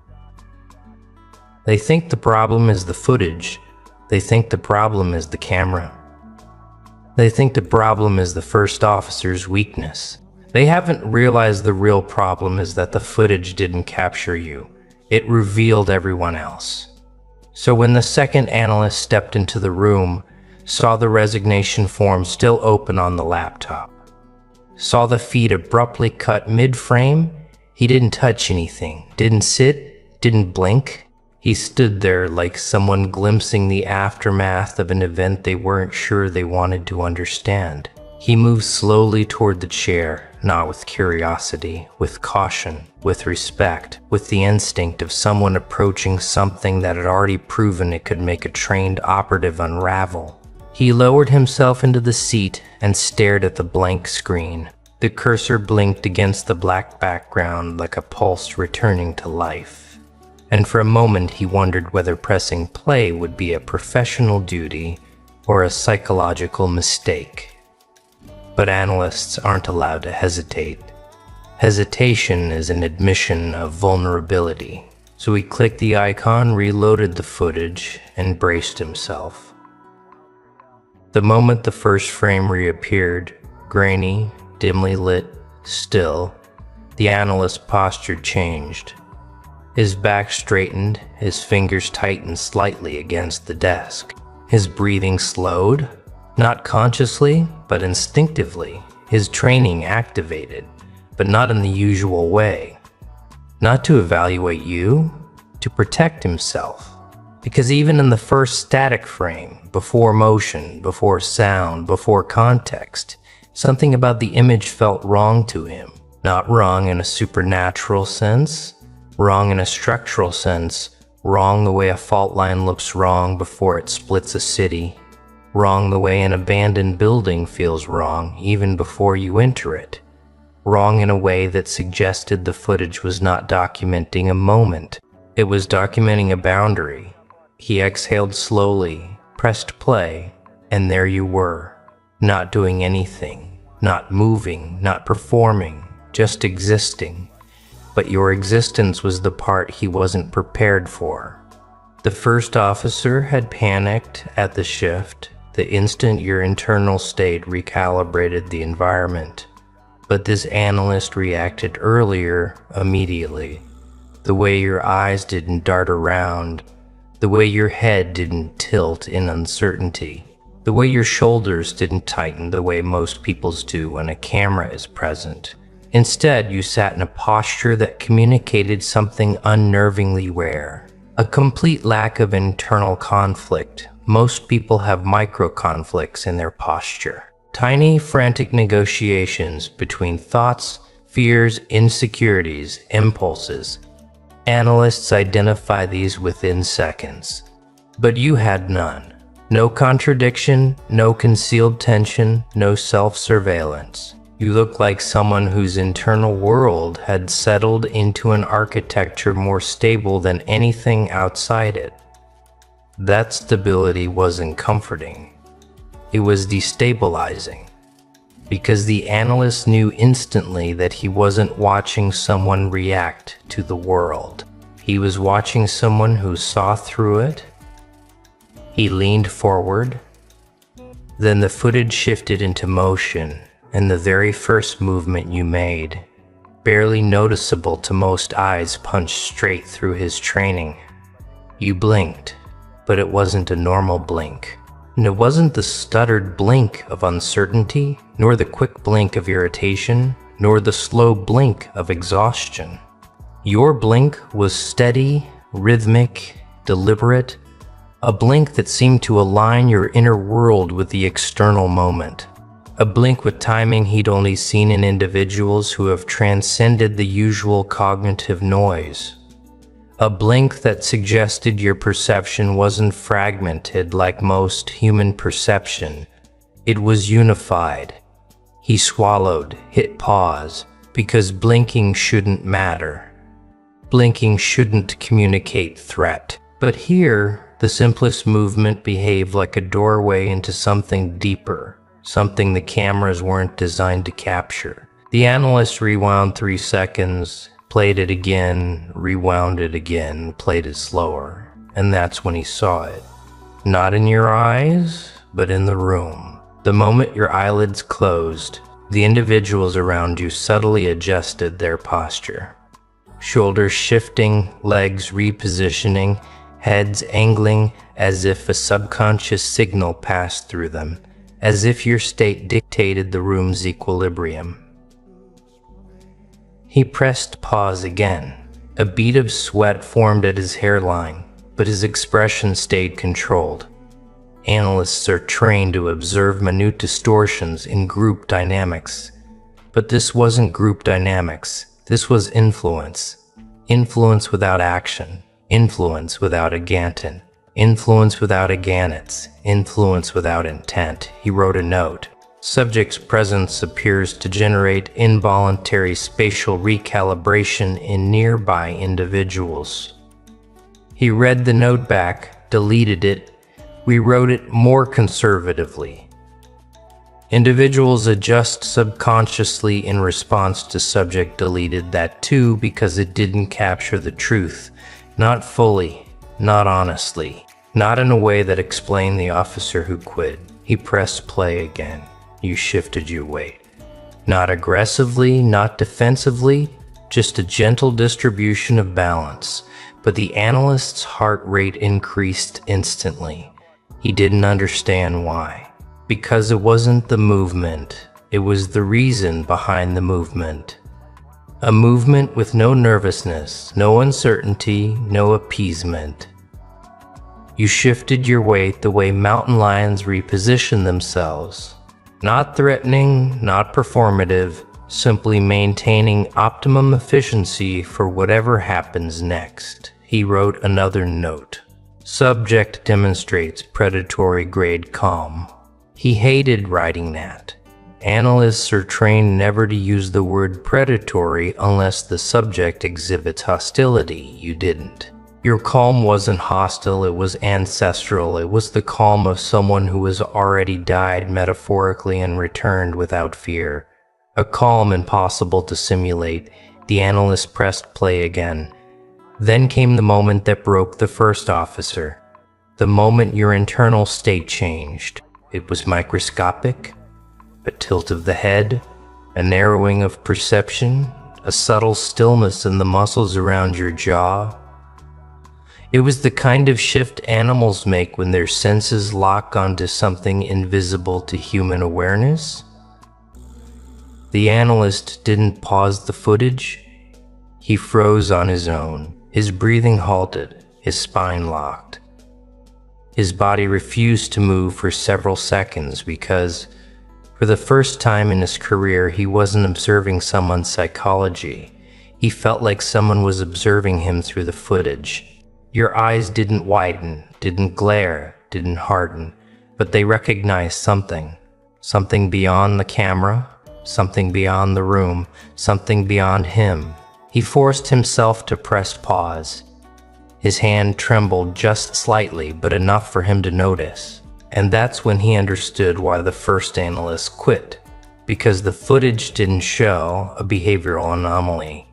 They think the problem is the footage. They think the problem is the camera. They think the problem is the first officer's weakness. They haven't realized the real problem is that the footage didn't capture you. It revealed everyone else. So when the second analyst stepped into the room, saw the resignation form still open on the laptop, saw the feed abruptly cut mid-frame, he didn't touch anything, didn't sit, didn't blink. He stood there like someone glimpsing the aftermath of an event they weren't sure they wanted to understand. He moved slowly toward the chair, not with curiosity, with caution, with respect, with the instinct of someone approaching something that had already proven it could make a trained operative unravel. He lowered himself into the seat and stared at the blank screen. The cursor blinked against the black background like a pulse returning to life. And for a moment he wondered whether pressing play would be a professional duty or a psychological mistake. But analysts aren't allowed to hesitate. Hesitation is an admission of vulnerability. So he clicked the icon, reloaded the footage, and braced himself. The moment the first frame reappeared, grainy, dimly lit, still, the analyst's posture changed. His back straightened, his fingers tightened slightly against the desk. His breathing slowed, not consciously, but instinctively. His training activated, but not in the usual way. Not to evaluate you, to protect himself. Because even in the first static frame, before motion, before sound, before context, something about the image felt wrong to him. Not wrong in a supernatural sense, wrong in a structural sense, wrong the way a fault line looks wrong before it splits a city, wrong the way an abandoned building feels wrong even before you enter it, wrong in a way that suggested the footage was not documenting a moment, it was documenting a boundary. He exhaled slowly, pressed play, and there you were, not doing anything, not moving, not performing, just existing. But your existence was the part he wasn't prepared for. The first officer had panicked at the shift, the instant your internal state recalibrated the environment. But this analyst reacted earlier, immediately. The way your eyes didn't dart around, the way your head didn't tilt in uncertainty, the way your shoulders didn't tighten the way most people's do when a camera is present. Instead, you sat in a posture that communicated something unnervingly rare, a complete lack of internal conflict. Most people have micro-conflicts in their posture. Tiny, frantic negotiations between thoughts, fears, insecurities, impulses. Analysts identify these within seconds. But you had none. No contradiction, no concealed tension, no self-surveillance. You look like someone whose internal world had settled into an architecture more stable than anything outside it. That stability wasn't comforting. It was destabilizing. Because the analyst knew instantly that he wasn't watching someone react to the world. He was watching someone who saw through it. He leaned forward. Then the footage shifted into motion. And the very first movement you made, barely noticeable to most eyes, punched straight through his training. You blinked, but it wasn't a normal blink. And it wasn't the stuttered blink of uncertainty, nor the quick blink of irritation, nor the slow blink of exhaustion. Your blink was steady, rhythmic, deliberate, A blink that seemed to align your inner world with the external moment. A blink with timing he'd only seen in individuals who have transcended the usual cognitive noise. A blink that suggested your perception wasn't fragmented like most human perception. It was unified. He swallowed, hit pause, because blinking shouldn't matter. Blinking shouldn't communicate threat. But here, the simplest movement behaved like a doorway into something deeper, something the cameras weren't designed to capture. The analyst rewound 3 seconds, played it again, rewound it again, played it slower, and that's when he saw it. Not in your eyes, but in the room. The moment your eyelids closed, the individuals around you subtly adjusted their posture. Shoulders shifting, legs repositioning, heads angling as if a subconscious signal passed through them, as if your state dictated the room's equilibrium. He pressed pause again. A bead of sweat formed at his hairline, but his expression stayed controlled. Analysts are trained to observe minute distortions in group dynamics. But this wasn't group dynamics. This was influence. Influence without action. Influence without a Ganton. Influence without a Gannets. Influence without intent. He wrote a note. Subject's presence appears to generate involuntary spatial recalibration in nearby individuals. He read the note back, deleted it, rewrote it more conservatively. Individuals adjust subconsciously in response to subject deleted that too because it didn't capture the truth. Not fully, not honestly, not in a way that explained the officer who quit. He pressed play again. You shifted your weight. Not aggressively, not defensively, just a gentle distribution of balance. But the analyst's heart rate increased instantly. He didn't understand why. Because it wasn't the movement, it was the reason behind the movement. A movement with no nervousness, no uncertainty, no appeasement. You shifted your weight the way mountain lions reposition themselves. Not threatening, not performative, simply maintaining optimum efficiency for whatever happens next. He wrote another note. Subject demonstrates predatory grade calm. He hated writing that. Analysts are trained never to use the word predatory unless the subject exhibits hostility. You didn't. Your calm wasn't hostile, it was ancestral. It was the calm of someone who has already died metaphorically and returned without fear. A calm impossible to simulate. The analyst pressed play again. Then came the moment that broke the first officer. The moment your internal state changed. It was microscopic. A tilt of the head, a narrowing of perception, a subtle stillness in the muscles around your jaw. It was the kind of shift animals make when their senses lock onto something invisible to human awareness. The analyst didn't pause the footage. He froze on his own. His breathing halted, his spine locked. His body refused to move for several seconds because, for the first time in his career, he wasn't observing someone's psychology. He felt like someone was observing him through the footage. Your eyes didn't widen, didn't glare, didn't harden, but they recognized something. Something beyond the camera, something beyond the room, something beyond him. He forced himself to press pause. His hand trembled just slightly, but enough for him to notice. And that's when he understood why the first analyst quit. Because the footage didn't show a behavioral anomaly.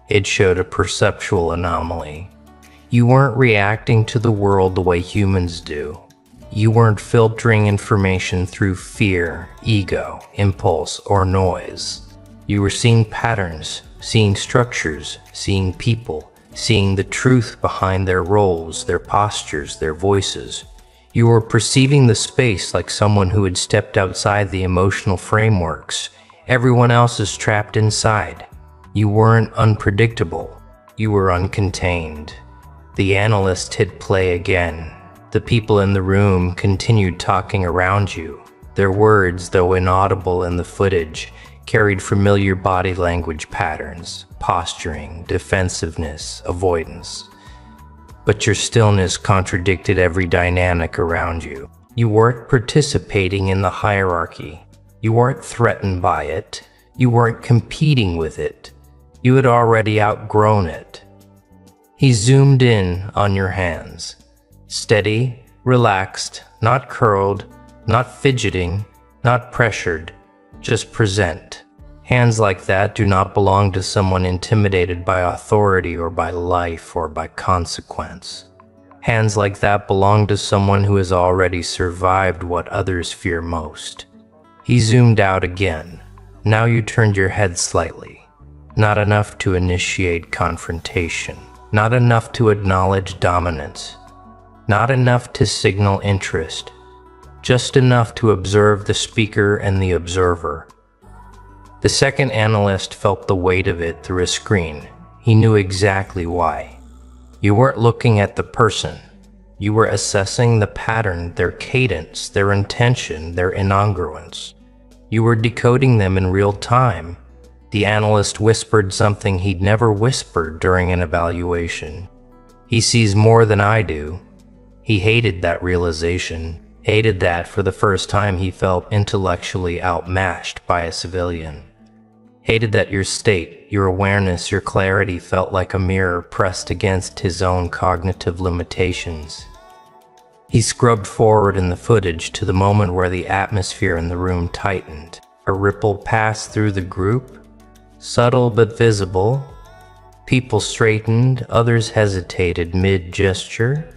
It showed a perceptual anomaly. You weren't reacting to the world the way humans do. You weren't filtering information through fear, ego, impulse, or noise. You were seeing patterns, seeing structures, seeing people, seeing the truth behind their roles, their postures, their voices. You were perceiving the space like someone who had stepped outside the emotional frameworks. Everyone else is trapped inside. You weren't unpredictable. You were uncontained. The analyst hit play again. The The people in the room continued talking around you. Their words, though inaudible in the footage, carried familiar body language patterns, posturing, defensiveness, avoidance. But your stillness contradicted every dynamic around you. You weren't participating in the hierarchy. You weren't threatened by it. You weren't competing with it. You had already outgrown it. He zoomed in on your hands. Steady, relaxed, not curled, not fidgeting, not pressured, just present. Hands like that do not belong to someone intimidated by authority or by life or by consequence. Hands like that belong to someone who has already survived what others fear most. He zoomed out again. Now you turned your head slightly. Not enough to initiate confrontation. Not enough to acknowledge dominance. Not enough to signal interest. Just enough to observe the speaker and the observer. The second analyst felt the weight of it through a screen. He knew exactly why. You weren't looking at the person. You were assessing the pattern, their cadence, their intention, their incongruence. You were decoding them in real time. The analyst whispered something he'd never whispered during an evaluation. He sees more than I do. He hated that realization. Hated that for the first time he felt intellectually outmatched by a civilian. Hated that your state, your awareness, your clarity felt like a mirror pressed against his own cognitive limitations. He scrubbed forward in the footage to the moment where the atmosphere in the room tightened. A ripple passed through the group, subtle but visible. People straightened, others hesitated mid-gesture.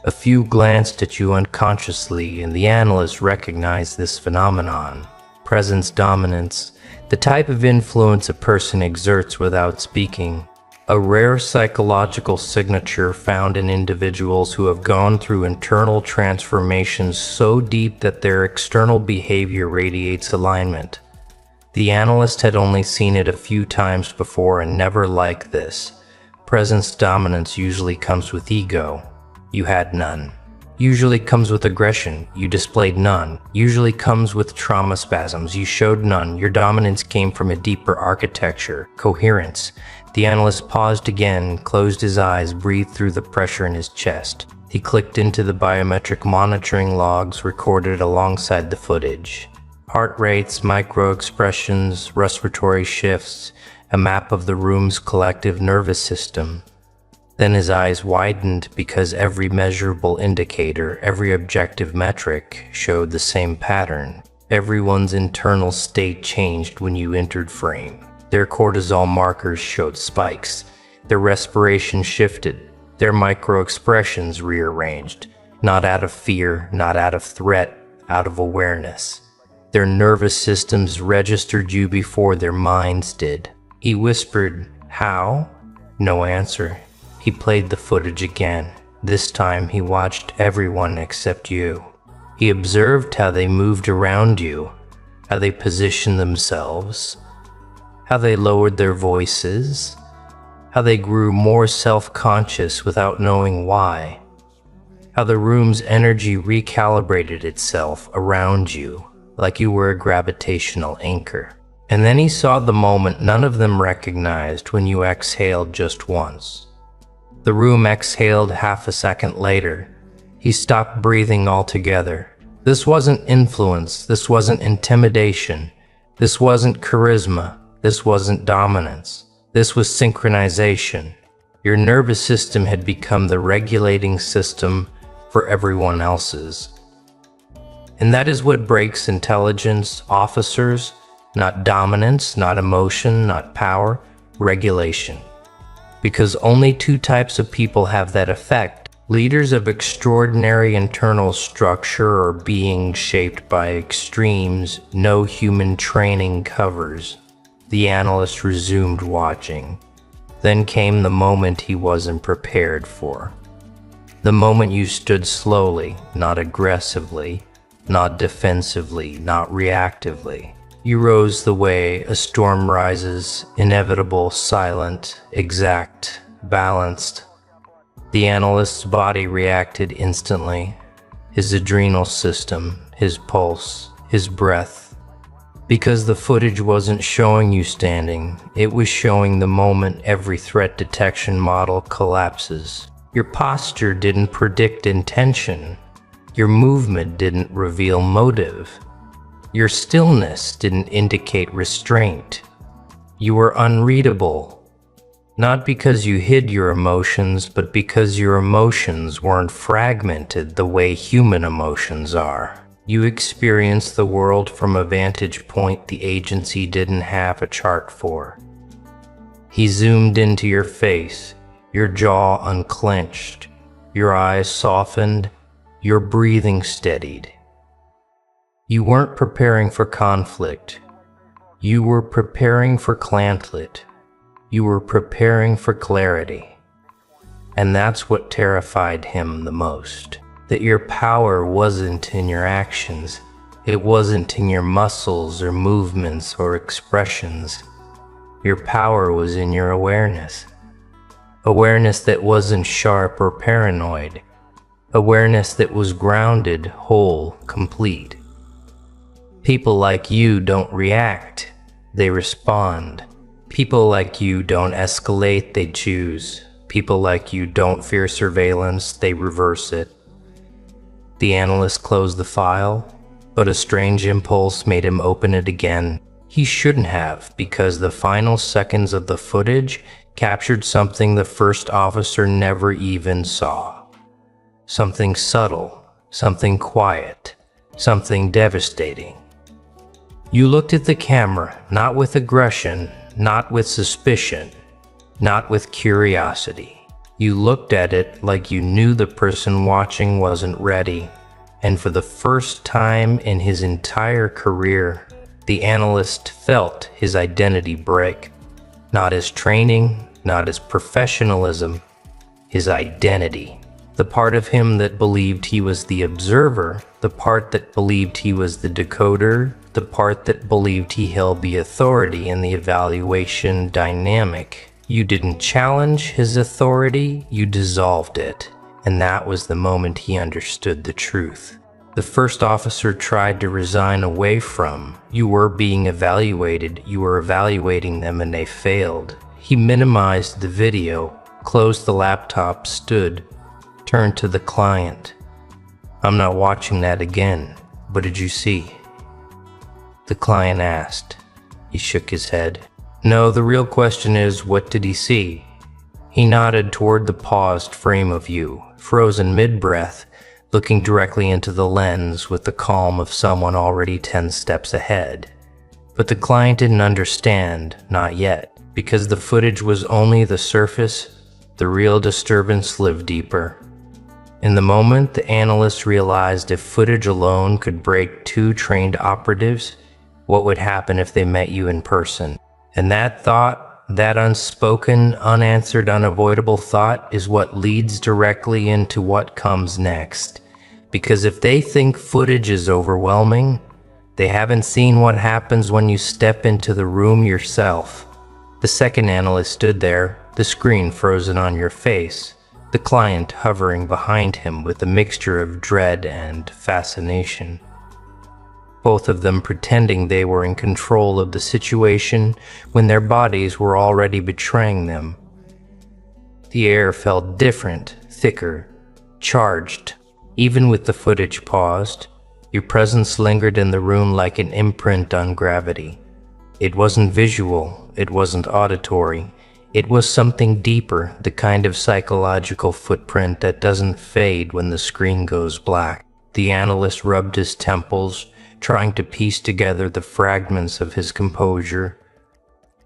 A few glanced at you unconsciously, and the analyst recognized this phenomenon. Presence dominance, the type of influence a person exerts without speaking. A rare psychological signature found in individuals who have gone through internal transformations so deep that their external behavior radiates alignment. The analyst had only seen it a few times before and never like this. Presence dominance usually comes with ego. You had none. Usually comes with aggression. You displayed none. Usually comes with trauma spasms. You showed none. Your dominance came from a deeper architecture, coherence. The analyst paused again, closed his eyes, breathed through the pressure in his chest. He clicked into the biometric monitoring logs recorded alongside the footage. Heart rates, micro-expressions, respiratory shifts, a map of the room's collective nervous system. Then his eyes widened because every measurable indicator, every objective metric showed the same pattern. Everyone's internal state changed when you entered frame. Their cortisol markers showed spikes. Their respiration shifted. Their micro-expressions rearranged. Not out of fear, not out of threat, out of awareness. Their nervous systems registered you before their minds did. He whispered, "How?" No answer. He played the footage again. This time he watched everyone except you. He observed how they moved around you, how they positioned themselves, how they lowered their voices, how they grew more self-conscious without knowing why, how the room's energy recalibrated itself around you like you were a gravitational anchor. And then he saw the moment none of them recognized when you exhaled just once. The room exhaled half a second later. He stopped breathing altogether. This wasn't influence. This wasn't intimidation. This wasn't charisma. This wasn't dominance. This was synchronization. Your nervous system had become the regulating system for everyone else's. And that is what breaks intelligence officers, not dominance, not emotion, not power, regulation. Because only two types of people have that effect. Leaders of extraordinary internal structure or being shaped by extremes no human training covers. The analyst resumed watching. Then came the moment he wasn't prepared for. The moment you stood slowly, not aggressively, not defensively, not reactively. You rose the way a storm rises, inevitable, silent, exact, balanced. The analyst's body reacted instantly. His adrenal system, his pulse, his breath. Because the footage wasn't showing you standing, it was showing the moment every threat detection model collapses. Your posture didn't predict intention. Your movement didn't reveal motive. Your stillness didn't indicate restraint. You were unreadable. Not because you hid your emotions, but because your emotions weren't fragmented the way human emotions are. You experienced the world from a vantage point the agency didn't have a chart for. He zoomed into your face, your jaw unclenched, your eyes softened, your breathing steadied. You weren't preparing for conflict. You were preparing for clantlet. You were preparing for clarity. And that's what terrified him the most. That your power wasn't in your actions. It wasn't in your muscles or movements or expressions. Your power was in your awareness. Awareness that wasn't sharp or paranoid. Awareness that was grounded, whole, complete. People like you don't react. They respond. People like you don't escalate, they choose. People like you don't fear surveillance, they reverse it. The analyst closed the file, but a strange impulse made him open it again. He shouldn't have, because the final seconds of the footage captured something the first officer never even saw. Something subtle, something quiet, something devastating. You looked at the camera, not with aggression, not with suspicion, not with curiosity. You looked at it like you knew the person watching wasn't ready, and for the first time in his entire career, the analyst felt his identity break. Not his training, not his professionalism, his identity. The part of him that believed he was the observer, the part that believed he was the decoder, the part that believed he held the authority in the evaluation dynamic. You didn't challenge his authority, you dissolved it. And that was the moment he understood the truth. The first officer tried to resign away from. You were being evaluated, you were evaluating them, and they failed. He minimized the video, closed the laptop, stood, turned to the client. "I'm not watching that again. What did you see?" The client asked. He shook his head. "No, the real question is, what did he see?" He nodded toward the paused frame of you, frozen mid-breath, looking directly into the lens with the calm of someone already 10 steps ahead. But the client didn't understand, not yet, because the footage was only the surface. The real disturbance lived deeper. In the moment, the analyst realized if footage alone could break two trained operatives, what would happen if they met you in person? And that thought, that unspoken, unanswered, unavoidable thought, is what leads directly into what comes next. Because if they think footage is overwhelming, they haven't seen what happens when you step into the room yourself. The second analyst stood there, the screen frozen on your face, the client hovering behind him with a mixture of dread and fascination. Both of them pretending they were in control of the situation when their bodies were already betraying them. The air felt different, thicker, charged. Even with the footage paused, your presence lingered in the room like an imprint on gravity. It wasn't visual, it wasn't auditory. It was something deeper, the kind of psychological footprint that doesn't fade when the screen goes black. The analyst rubbed his temples, trying to piece together the fragments of his composure.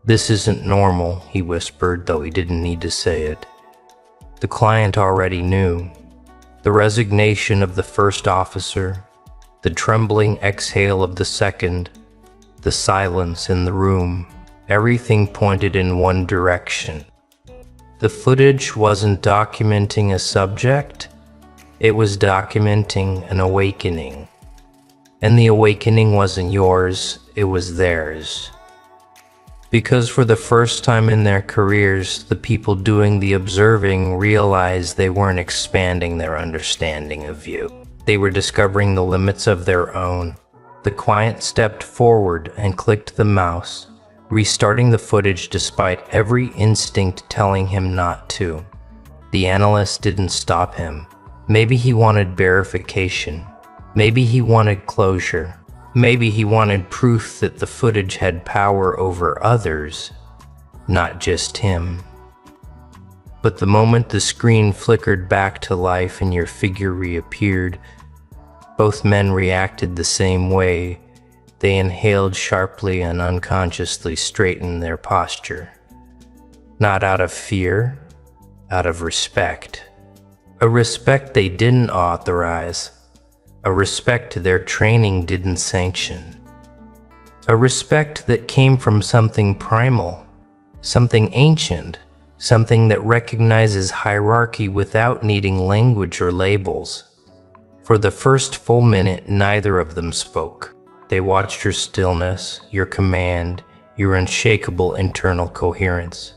"This isn't normal," he whispered, though he didn't need to say it. The client already knew. The resignation of the first officer, the trembling exhale of the second, the silence in the room, everything pointed in one direction. The footage wasn't documenting a subject, it was documenting an awakening. And the awakening wasn't yours, it was theirs. Because for the first time in their careers, the people doing the observing realized they weren't expanding their understanding of you. They were discovering the limits of their own. The client stepped forward and clicked the mouse, restarting the footage despite every instinct telling him not to. The analyst didn't stop him. Maybe he wanted verification. Maybe he wanted closure. Maybe he wanted proof that the footage had power over others, not just him. But the moment the screen flickered back to life and your figure reappeared, both men reacted the same way. They inhaled sharply and unconsciously straightened their posture. Not out of fear, out of respect. A respect they didn't authorize. A respect their training didn't sanction. A respect that came from something primal, something ancient, something that recognizes hierarchy without needing language or labels. For the first full minute, neither of them spoke. They watched your stillness, your command, your unshakable internal coherence.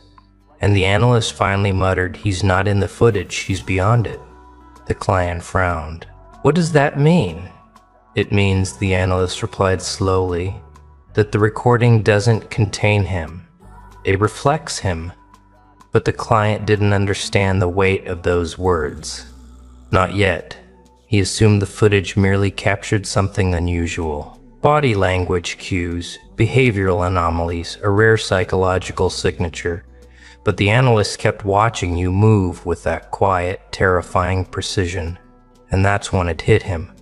And the analyst finally muttered, "He's not in the footage, he's beyond it." The client frowned. "What does that mean?" "It means," the analyst replied slowly, "that the recording doesn't contain him. It reflects him." But the client didn't understand the weight of those words. Not yet. He assumed the footage merely captured something unusual. Body language cues, behavioral anomalies, a rare psychological signature. But the analyst kept watching you move with that quiet, terrifying precision. And that's when it hit him.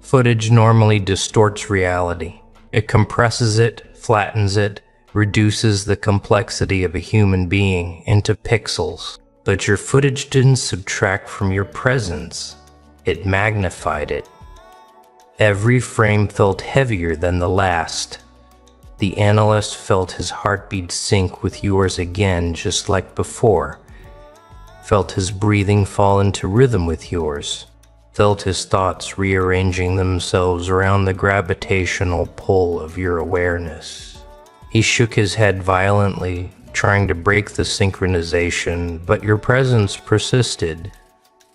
Footage normally distorts reality. It compresses it, flattens it, reduces the complexity of a human being into pixels. But your footage didn't subtract from your presence. It magnified it. Every frame felt heavier than the last. The analyst felt his heartbeat sync with yours again, just like before. Felt his breathing fall into rhythm with yours. Felt his thoughts rearranging themselves around the gravitational pull of your awareness. He shook his head violently, trying to break the synchronization, but your presence persisted.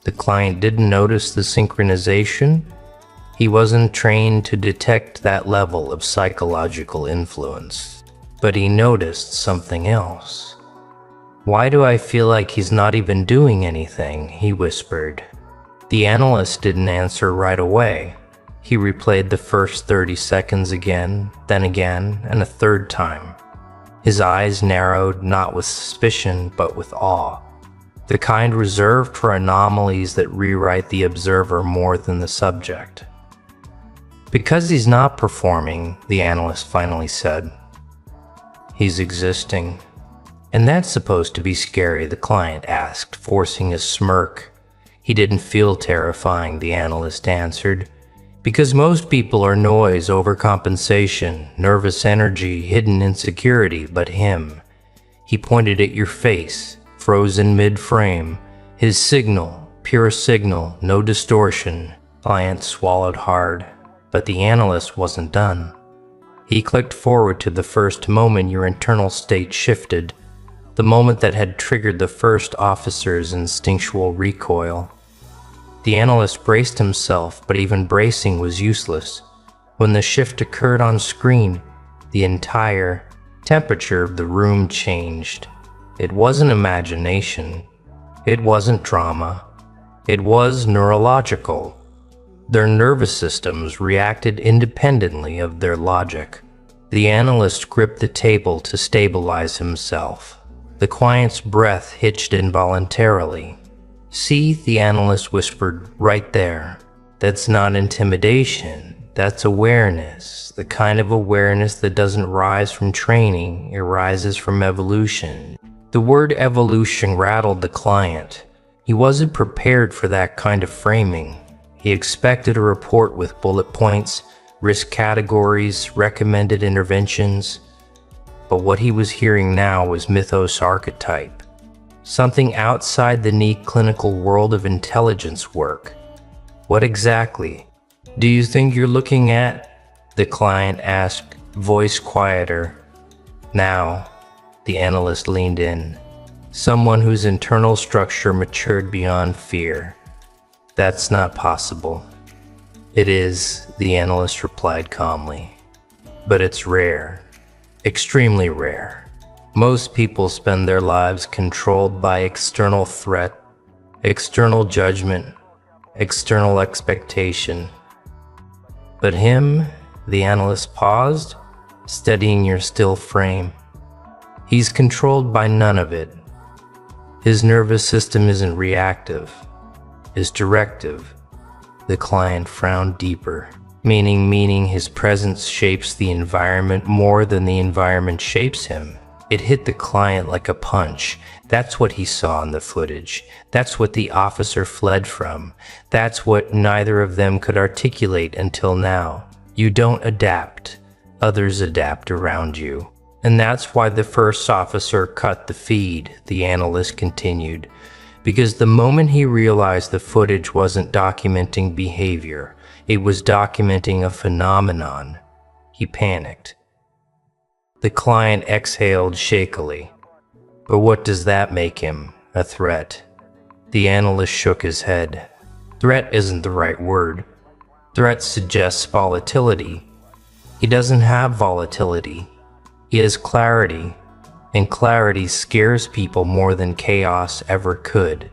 The client didn't notice the synchronization. He wasn't trained to detect that level of psychological influence. But he noticed something else. "Why do I feel like he's not even doing anything?" he whispered. The analyst didn't answer right away. He replayed the first 30 seconds again, and a third time. His eyes narrowed, not with suspicion, but with awe. The kind reserved for anomalies that rewrite the observer more than the subject. "Because he's not performing," the analyst finally said. "He's existing." "And that's supposed to be scary?" the client asked, forcing a smirk. "He didn't feel terrifying," the analyst answered. "Because most people are noise, overcompensation, nervous energy, hidden insecurity, but him." He pointed at your face, frozen mid-frame. His signal, pure signal, no distortion. Client swallowed hard. But the analyst wasn't done. He clicked forward to the first moment your internal state shifted, the moment that had triggered the first officer's instinctual recoil. The analyst braced himself, but even bracing was useless. When the shift occurred on screen, the entire temperature of the room changed. It wasn't imagination. It wasn't drama. It was neurological. Their nervous systems reacted independently of their logic. The analyst gripped the table to stabilize himself. The client's breath hitched involuntarily. "See," the analyst whispered, "right there. That's not intimidation. That's awareness. The kind of awareness that doesn't rise from training, it rises from evolution." The word evolution rattled the client. He wasn't prepared for that kind of framing. He expected a report with bullet points, risk categories, recommended interventions. But what he was hearing now was mythos archetype. Something outside the neat clinical world of intelligence work. "What exactly do you think you're looking at?" the client asked, voice quieter. Now, the analyst leaned in. Someone whose internal structure matured beyond fear. That's not possible. It is, the analyst replied calmly. But it's rare. Extremely rare. Most people spend their lives controlled by external threat, external judgment, external expectation. But him, the analyst paused, studying your still frame. He's controlled by none of it. His nervous system isn't reactive, it's directive. The client frowned deeper, meaning his presence shapes the environment more than the environment shapes him. It hit the client like a punch. That's what he saw in the footage. That's what the officer fled from. That's what neither of them could articulate until now. You don't adapt. Others adapt around you. And that's why the first officer cut the feed, the analyst continued. Because the moment he realized the footage wasn't documenting behavior, it was documenting a phenomenon, he panicked. The client exhaled shakily. But what does that make him? A threat? The analyst shook his head. Threat isn't the right word. Threat suggests volatility. He doesn't have volatility. He has clarity, and clarity scares people more than chaos ever could.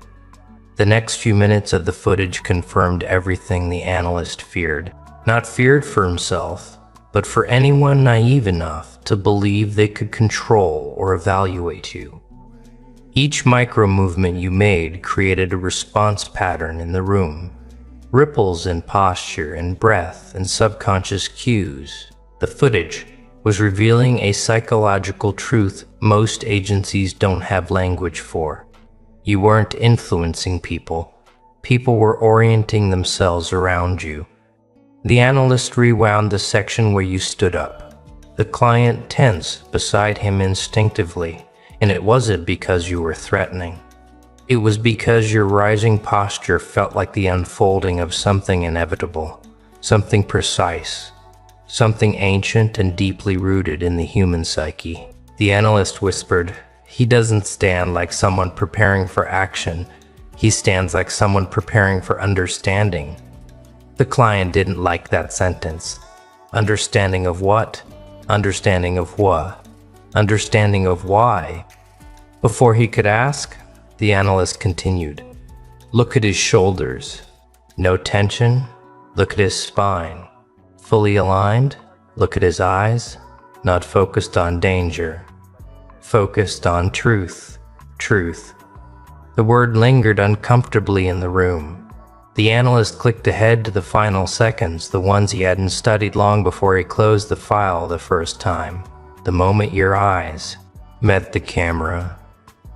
The next few minutes of the footage confirmed everything the analyst feared. Not feared for himself, but for anyone naive enough to believe they could control or evaluate you. Each micro-movement you made created a response pattern in the room. Ripples in posture and breath and subconscious cues. The footage was revealing a psychological truth most agencies don't have language for. You weren't influencing people. People were orienting themselves around you. The analyst rewound the section where you stood up. The client tensed beside him instinctively, and it wasn't because you were threatening. It was because your rising posture felt like the unfolding of something inevitable, something precise, something ancient and deeply rooted in the human psyche. The analyst whispered, "He doesn't stand like someone preparing for action. He stands like someone preparing for understanding." The client didn't like that sentence. Understanding of what? Understanding of what? Understanding of why? Before he could ask, the analyst continued. Look at his shoulders. No tension? Look at his spine. Fully aligned? Look at his eyes. Not focused on danger. Focused on truth. Truth. The word lingered uncomfortably in the room. The analyst clicked ahead to the final seconds, the ones he hadn't studied long before he closed the file the first time. The moment your eyes met the camera.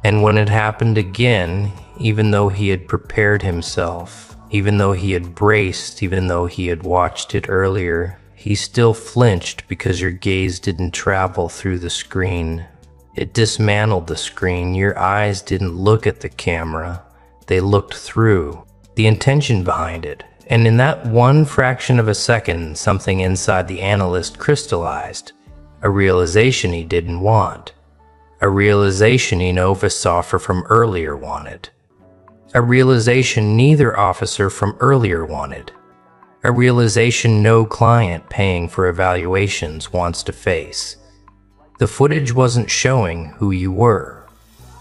And when it happened again, even though he had prepared himself, even though he had braced, even though he had watched it earlier, he still flinched because your gaze didn't travel through the screen. It dismantled the screen. Your eyes didn't look at the camera. They looked through. The intention behind it. And in that one fraction of a second, something inside the analyst crystallized. A realization he didn't want. A realization he saw from earlier wanted. A realization neither officer from earlier wanted. A realization no client paying for evaluations wants to face. The footage wasn't showing who you were.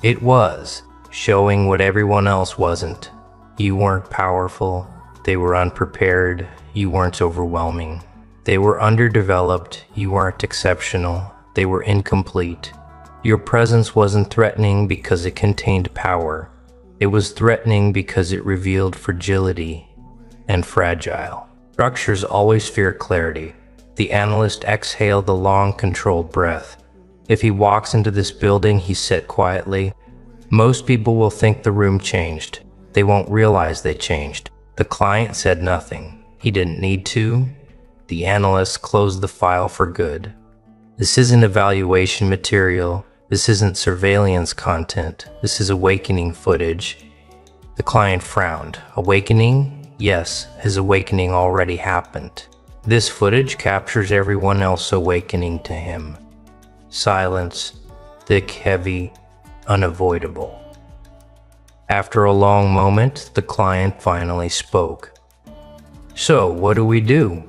It was showing what everyone else wasn't. You weren't powerful. They were unprepared. You weren't overwhelming. They were underdeveloped. You weren't exceptional. They were incomplete. Your presence wasn't threatening because it contained power. It was threatening because it revealed fragility and fragile. Structures always fear clarity. The analyst exhaled a long, controlled breath. If he walks into this building, he said quietly, most people will think the room changed. They won't realize they changed. The client said nothing. He didn't need to. The analyst closed the file for good. This isn't evaluation material. This isn't surveillance content. This is awakening footage. The client frowned. Awakening? Yes, his awakening already happened. This footage captures everyone else awakening to him. Silence, thick, heavy, unavoidable. After a long moment, the client finally spoke. "So, what do we do?"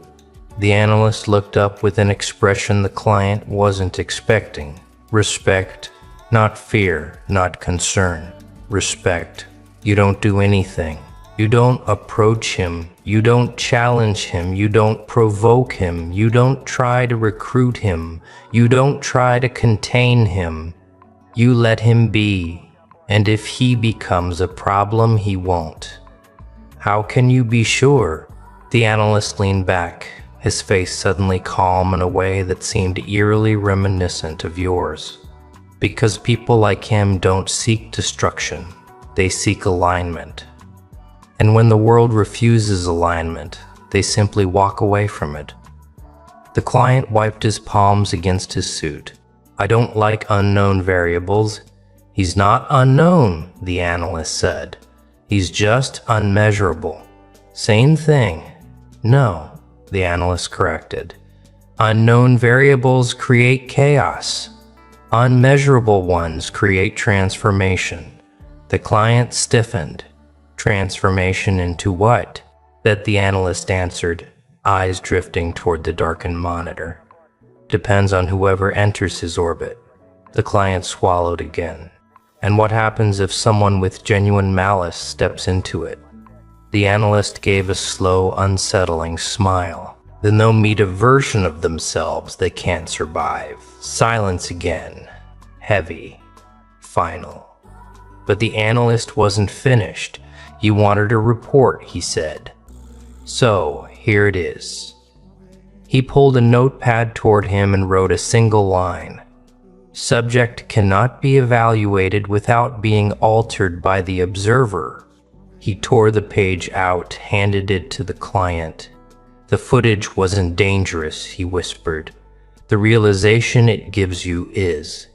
The analyst looked up with an expression the client wasn't expecting. Respect, not fear, not concern. Respect. You don't do anything. You don't approach him. You don't challenge him. You don't provoke him. You don't try to recruit him. You don't try to contain him. You let him be. And if he becomes a problem, he won't. How can you be sure? The analyst leaned back, his face suddenly calm in a way that seemed eerily reminiscent of yours. Because people like him don't seek destruction, they seek alignment. And when the world refuses alignment, they simply walk away from it. The client wiped his palms against his suit. "I don't like unknown variables." "He's not unknown," the analyst said. "He's just unmeasurable." "Same thing." "No," the analyst corrected. "Unknown variables create chaos. Unmeasurable ones create transformation." The client stiffened. "Transformation into what?" That the analyst answered, eyes drifting toward the darkened monitor. "Depends on whoever enters his orbit." The client swallowed again. "And what happens if someone with genuine malice steps into it?" The analyst gave a slow, unsettling smile. "Then they'll meet a version of themselves they can't survive." Silence again. Heavy. Final. But the analyst wasn't finished. "You wanted a report," he said. "So, here it is." He pulled a notepad toward him and wrote a single line. "Subject cannot be evaluated without being altered by the observer." He tore the page out, handed it to the client. "The footage wasn't dangerous," he whispered. "The realization it gives you is."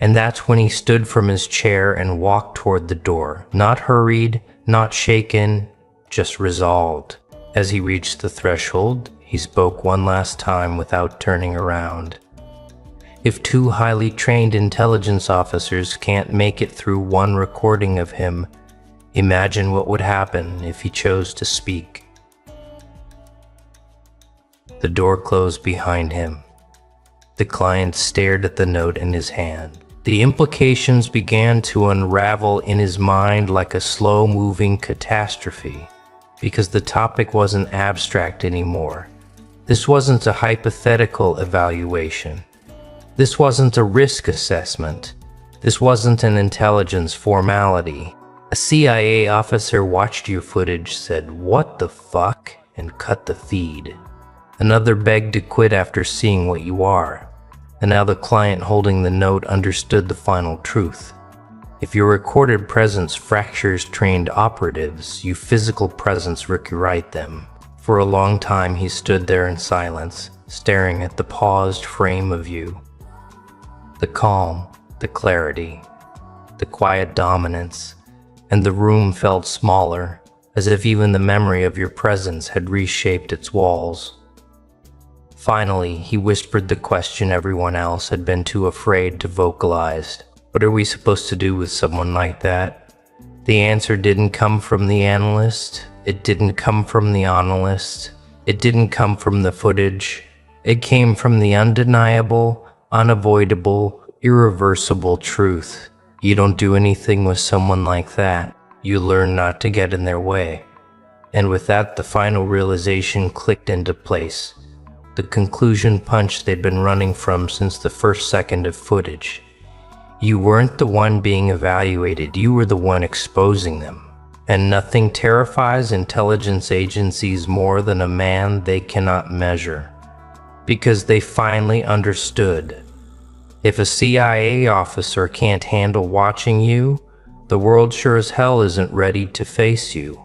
And that's when he stood from his chair and walked toward the door, not hurried, not shaken, just resolved. As he reached the threshold, he spoke one last time without turning around. "If two highly trained intelligence officers can't make it through one recording of him, imagine what would happen if he chose to speak." The door closed behind him. The client stared at the note in his hand. The implications began to unravel in his mind like a slow-moving catastrophe, because the topic wasn't abstract anymore. This wasn't a hypothetical evaluation. This wasn't a risk assessment. This wasn't an intelligence formality. A CIA officer watched your footage, said, "What the fuck?" and cut the feed. Another begged to quit after seeing what you are. And now the client holding the note understood the final truth. If your recorded presence fractures trained operatives, you physical presence rewrite them. For a long time he stood there in silence, staring at the paused frame of you. The calm, the clarity, the quiet dominance, and the room felt smaller, as if even the memory of your presence had reshaped its walls. Finally, he whispered the question everyone else had been too afraid to vocalize. "What are we supposed to do with someone like that?" The answer didn't come from the analyst. It didn't come from the analyst. It didn't come from the footage. It came from the undeniable, unavoidable, irreversible truth. You don't do anything with someone like that. You learn not to get in their way. And with that, the final realization clicked into place. The conclusion punch they'd been running from since the first second of footage. You weren't the one being evaluated, you were the one exposing them. And nothing terrifies intelligence agencies more than a man they cannot measure. Because they finally understood. If a CIA officer can't handle watching you, the world sure as hell isn't ready to face you.